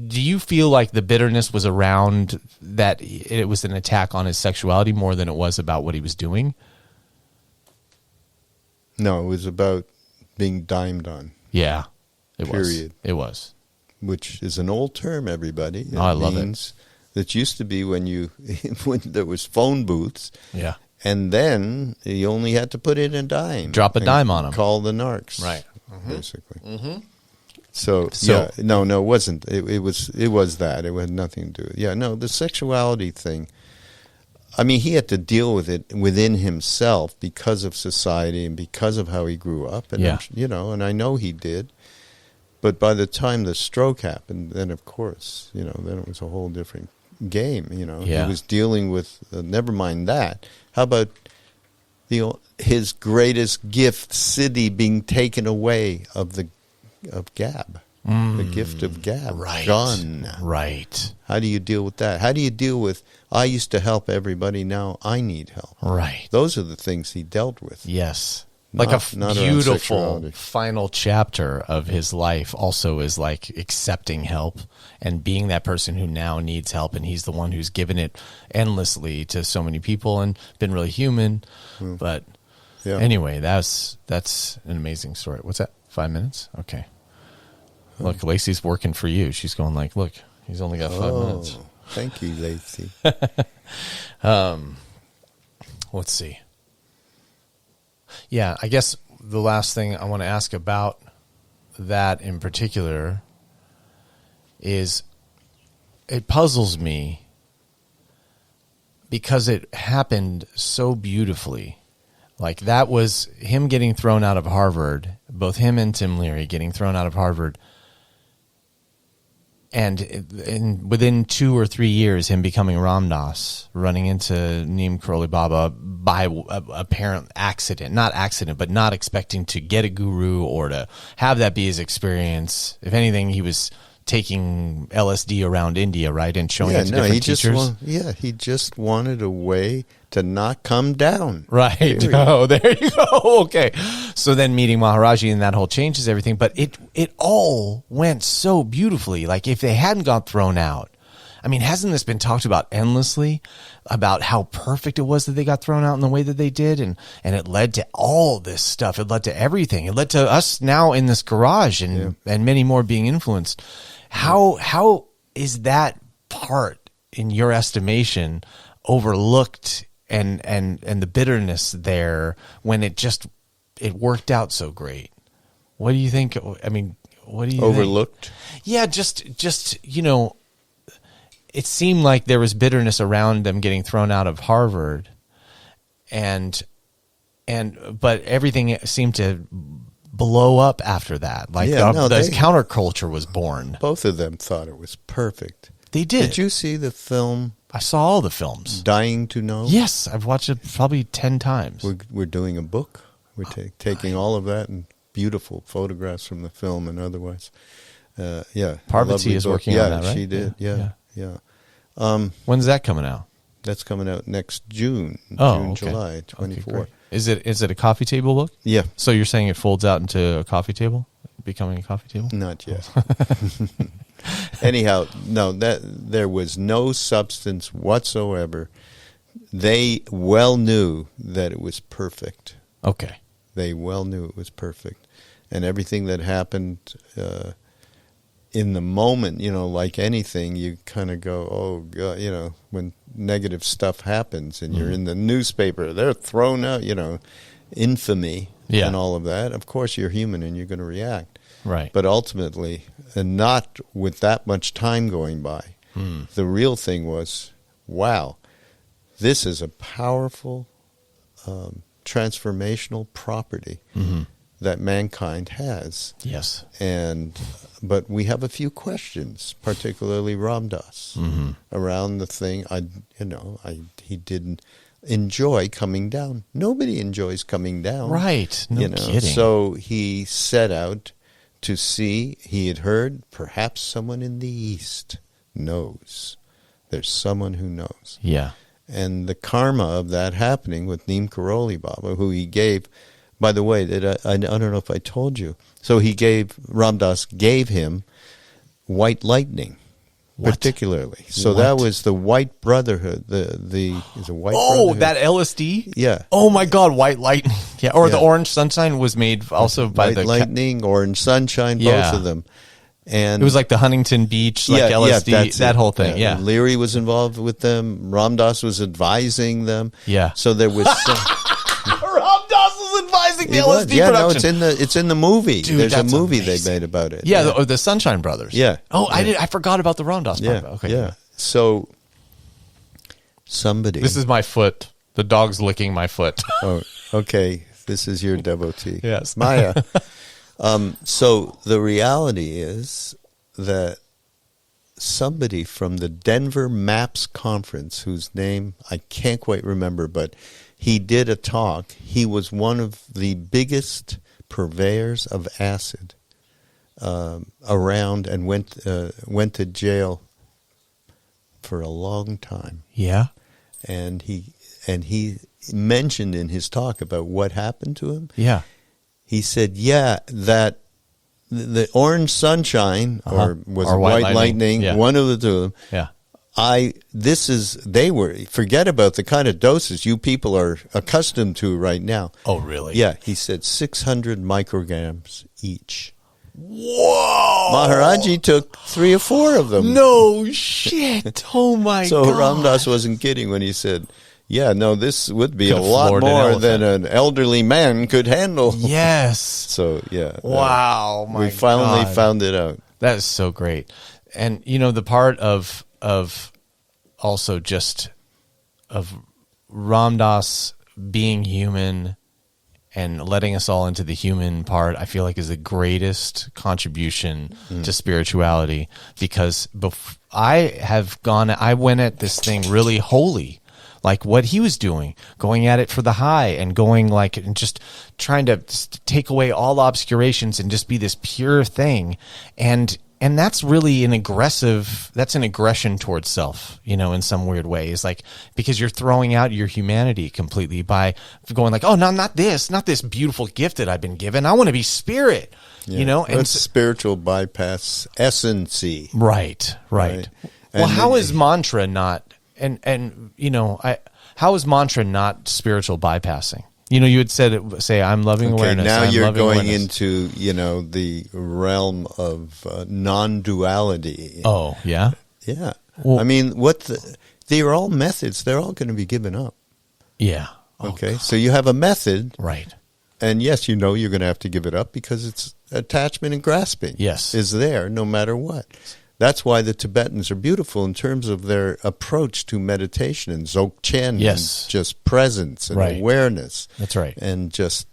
do you feel like the bitterness was around that it was an attack on his sexuality more than it was about what he was doing? No, it was about being dimed on. Yeah, it Period. It was. Which is an old term, everybody. I love it. That used to be when there was phone booths. Yeah. And then you only had to put in a dime. Drop a dime on them. Call the narcs. Right. Basically. Mm-hmm. So yeah, no, it wasn't. It was that. It had nothing to do with it. Yeah, no, the sexuality thing. I mean, he had to deal with it within himself because of society and because of how he grew up. And, and I know he did. But by the time the stroke happened, then, of course, then it was a whole different game, He was dealing with, never mind that. How about his greatest gift, Siddhi, being taken away of Gab? The gift of Gab. Right. Gone. Right. How do you deal with that? How do you deal with, I used to help everybody, now I need help? Right. Those are the things he dealt with. Yes. Not a beautiful final chapter of his life also is like accepting help and being that person who now needs help, and he's the one who's given it endlessly to so many people and been really human. But anyway, that's an amazing story. What's that? 5 minutes? Okay. Look, Lacey's working for you. She's going like, look, he's only got 5 minutes. Thank you, Lacey. Let's see. Yeah, I guess the last thing I want to ask about that in particular is it puzzles me because it happened so beautifully. Like, that was him getting thrown out of Harvard, both him and Tim Leary getting thrown out of Harvard. And within 2 or 3 years, him becoming Ram Dass, running into Neem Karoli Baba by apparent accident, not accident, but not expecting to get a guru or to have that be his experience. If anything, he was taking LSD around India, right, and showing it to different teachers. He just wanted a way to not come down. Right. Oh, there you go. Okay. So then meeting Maharaji and that whole changes everything. But it all went so beautifully. Like, if they hadn't got thrown out, I mean, hasn't this been talked about endlessly about how perfect it was that they got thrown out in the way that they did? And it led to all this stuff. It led to everything. It led to us now in this garage and many more being influenced. How is that part, in your estimation, overlooked and the bitterness there when it worked out so great? What do you think? I mean, what do you overlooked? Think? Yeah, just it seemed like there was bitterness around them getting thrown out of Harvard, but everything seemed to blow up after that. Like Yeah, the counterculture was born. Both of them thought it was perfect. They did. Did you see the film I saw all the films. Dying to Know? Yes, I've watched it probably 10 times. We're doing a book. We're taking all of that and beautiful photographs from the film and otherwise. Parvati is working on that, right? She did. Yeah. When's that coming out? That's coming out next June. Okay. July 24. Okay, is it a coffee table book? Yeah. So you're saying it folds out into a coffee table, becoming a coffee table? Not yet. Anyhow, no, that there was no substance whatsoever. They well knew that it was perfect. Okay. They well knew it was perfect. And everything that happened in the moment, like anything, you kind of go, oh, God, when negative stuff happens and you're in the newspaper, they're thrown out, infamy and all of that. Of course, you're human and you're going to react. Right. But ultimately, and not with that much time going by, the real thing was, wow, this is a powerful transformational property that mankind has. Yes. But we have a few questions, particularly Ram Dass, around the thing. He didn't enjoy coming down. Nobody enjoys coming down. Right. No kidding. So he set out to see. He had heard perhaps someone in the East knows. There's someone who knows. Yeah. And the karma of that happening with Neem Karoli Baba, who he gave, by the way, I don't know if I told you. So Ram Dass gave him white lightning, particularly. So that was the white brotherhood. Is it white brotherhood? That LSD? Yeah. Oh my God, white lightning. Yeah. Or the orange sunshine was made also by white the lightning, orange sunshine, both of them. And it was like the Huntington Beach, LSD, that whole thing. Yeah. And Leary was involved with them. Ram Dass was advising them. Yeah. So there was Ram Dass was advising the LSD production. No, it's in the movie. Dude, there's a that's movie amazing. they made about it. Yeah, the Sunshine Brothers. Yeah. Oh, I forgot about the Ram Dass part. Okay. Yeah. So somebody. This is my foot. The dog's licking my foot. Oh, okay. This is your devotee. Yes. Maya. So the reality is that somebody from the Denver MAPS conference, whose name I can't quite remember, but he did a talk. He was one of the biggest purveyors of acid around and went to jail for a long time. Yeah. And he mentioned in his talk about what happened to him. Yeah. He said, that the orange sunshine or white lightning, one of the two of them. Yeah. Forget about the kind of doses you people are accustomed to right now. Oh, really? Yeah. He said 600 micrograms each. Whoa. Maharaji took 3 or 4 of them. No shit. Oh my God. So Ram Dass wasn't kidding when he said, yeah, no, this would be a lot more than an elderly man could handle. Yes. So, yeah. Wow. We finally found it out. That is so great. And, the part of also just of Ram Dass being human and letting us all into the human part, I feel like is the greatest contribution to spirituality, because I went at this thing really holy. Like what he was doing, going at it for the high and going and just trying to take away all obscurations and just be this pure thing. And that's really an aggression towards self, in some weird way. It's like, because you're throwing out your humanity completely by going oh, no, not this beautiful gift that I've been given. I want to be spirit, and it's spiritual bypass essency. Right. Well, how is mantra not, how is mantra not spiritual bypassing? You had said, say, I'm loving awareness. Now you're going awareness. into, the realm of non-duality. Oh, yeah? Yeah. Well, I mean, they are all methods. They're all going to be given up. Yeah. Okay. So you have a method. Right. And yes, you're going to have to give it up because it's attachment and grasping. Yes. Is there no matter what. That's why the Tibetans are beautiful in terms of their approach to meditation and Dzogchen. Yes. And just presence and awareness. That's right. And just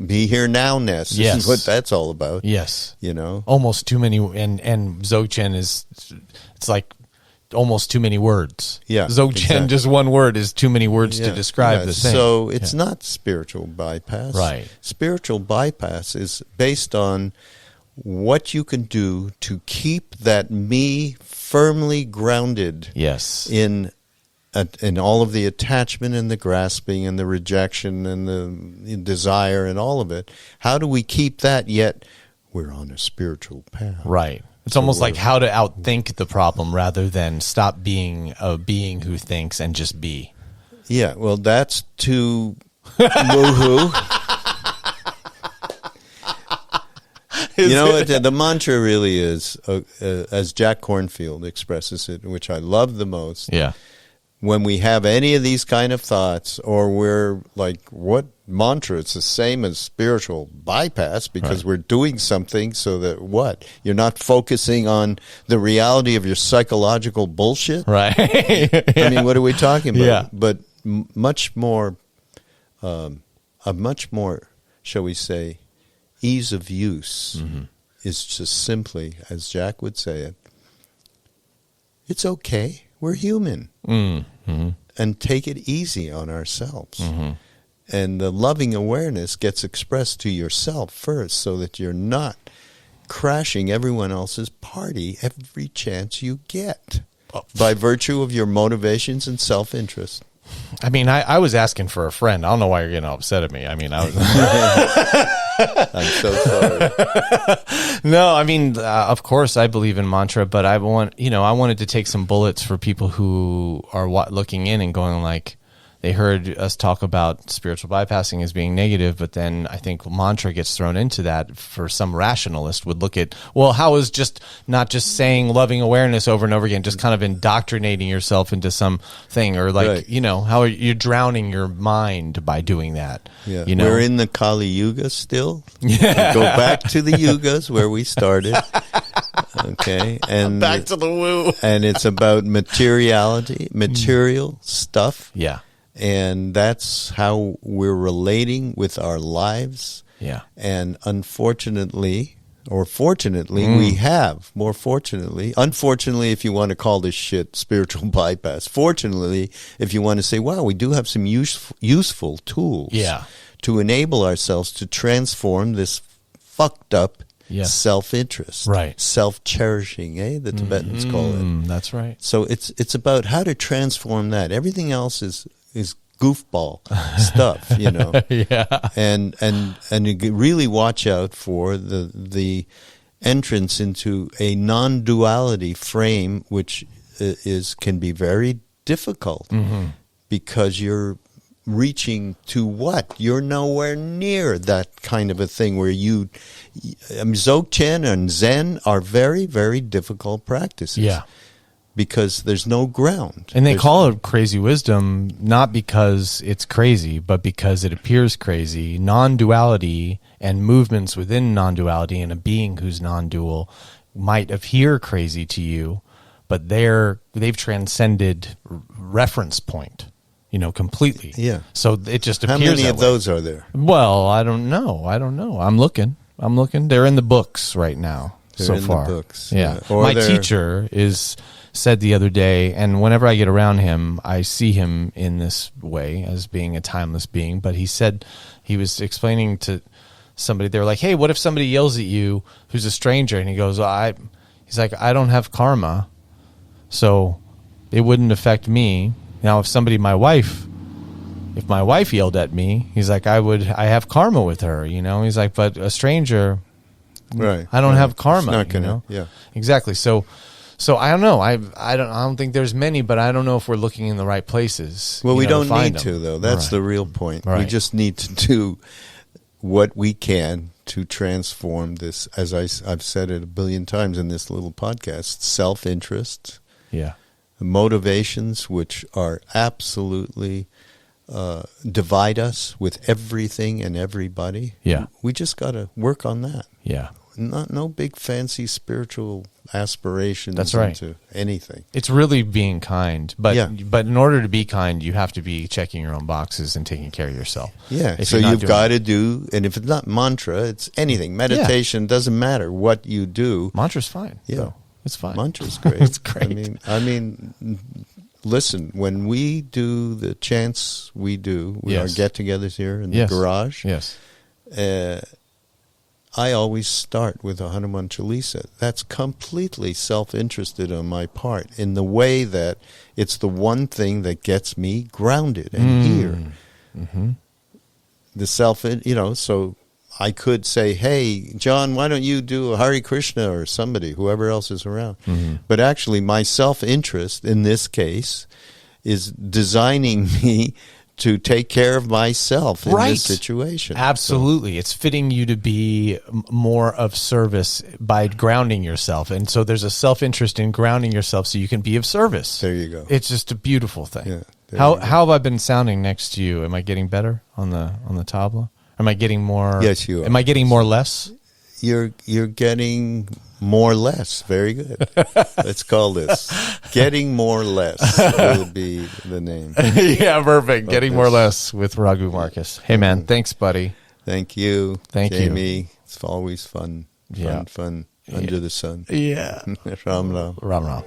be here now-ness. This Yes. is what that's all about. Yes. You know? Almost too many, and Dzogchen it's like almost too many words. Yeah, Dzogchen, exactly. just one word is too many words to Yeah, describe yeah. the thing. So it's not spiritual bypass. Right. Spiritual bypass is based on what you can do to keep that me firmly grounded Yes. in all of the attachment and the grasping and the rejection and the desire and all of it. How do we keep that yet we're on a spiritual path? Right. It's almost like how to outthink the problem rather than stop being a being who thinks and just be. Yeah, well, that's too woohoo. You know what? The mantra really is, as Jack Kornfield expresses it, which I love the most. Yeah. When we have any of these kind of thoughts, or we're like, what mantra? It's the same as spiritual bypass, because we're doing something so that what? You're not focusing on the reality of your psychological bullshit? Right. I mean, what are we talking about? Yeah. But much more, a much more, shall we say, ease of use is just simply, as Jack would say it, it's okay. We're human. And take it easy on ourselves. And the loving awareness gets expressed to yourself first, so that you're not crashing everyone else's party every chance you get by virtue of your motivations and self-interest. I mean, I was asking for a friend. I don't know why you're getting upset at me. I mean, I was... I'm so sorry. No, I mean, of course I believe in mantra, but I wanted to take some bullets for people who are looking in and going like, they heard us talk about spiritual bypassing as being negative, but then I think mantra gets thrown into that. For some rationalist would look at, well, how is just not just saying loving awareness over and over again, just kind of indoctrinating yourself into something, or like, how are you drowning your mind by doing that? Yeah. You know? We're in the Kali Yuga still. Yeah. Go back to the Yugas where we started. Okay. And Back to the woo. And it's about materiality, material stuff. Yeah. And that's how we're relating with our lives. Yeah. And unfortunately, or fortunately, we have, more fortunately, unfortunately, if you want to call this shit spiritual bypass, fortunately, if you want to say, wow, we do have some useful tools to enable ourselves to transform this fucked up self-interest, right? Self-cherishing, the Tibetans call it. That's right. So it's about how to transform that. Everything else is goofball stuff, Yeah. And you really watch out for the entrance into a non-duality frame, which can be very difficult because you're reaching to what? You're nowhere near that kind of a thing where Dzogchen and Zen are very, very difficult practices. Yeah. Because there's no ground. And they call it crazy wisdom, not because it's crazy, but because it appears crazy. Non-duality and movements within non-duality and a being who's non-dual might appear crazy to you, but they've transcended reference point, completely. Yeah. So it just appears. How many that of way. those are there? Well, I don't know. I'm looking. They're in the books right now. They're so in the far. books. Yeah. Or My they're- teacher said the other day, and whenever I get around him, I see him in this way as being a timeless being. But he said, he was explaining to somebody, they were like, hey, what if somebody yells at you who's a stranger? And he goes, he's like, I don't have karma, so it wouldn't affect me. Now, if my wife yelled at me, he's like, I have karma with her, He's like, but a stranger, right? I don't have karma, It's not gonna, yeah. Exactly. So I don't know. I don't think there's many, but I don't know if we're looking in the right places. Well, we don't find need them. to, though. That's Right. the real point. We Right. just need to do what we can to transform this, as I've said it a billion times in this little podcast, self-interest, Yeah. motivations which are absolutely divide us with everything and everybody. Yeah. We just got to work on that. Yeah. No big fancy spiritual aspirations That's right. into anything. It's really being kind, but Yeah. but in order to be kind, you have to be checking your own boxes and taking care of yourself. Yeah, If so you're not you've doing got it- to do, and if it's not mantra, it's anything. Meditation doesn't matter what you do. Mantra's fine. Yeah. though. It's fine. Mantra's great. It's great. I mean, listen, when we do the chants we do, our Yes. get-togethers here in the Yes. garage, Yes. I always start with a Hanuman Chalisa. That's completely self-interested on my part in the way that it's the one thing that gets me grounded and here. Mm-hmm. The so I could say, hey, John, why don't you do a Hare Krishna or somebody, whoever else is around. Mm-hmm. But actually my self-interest in this case is designing me to take care of myself in Right. this situation. Absolutely. It's fitting you to be more of service by grounding yourself. And so there's a self-interest in grounding yourself so you can be of service. There you go. It's just a beautiful thing. Yeah, there how you go. how have I been sounding next to you? Am I getting better on the tabla? Am I getting more? Yes, you are. Am I getting more less? You're getting more less. Very good. Let's call this Getting More Less will be the name. Yeah, perfect. Getting more this. less with Raghu Markus. Hey, man. Thanks, buddy. Thank you. Thank you. Jaymee. It's always fun. Yeah. Fun under the sun. Yeah. Ram Ram. Ram Ram.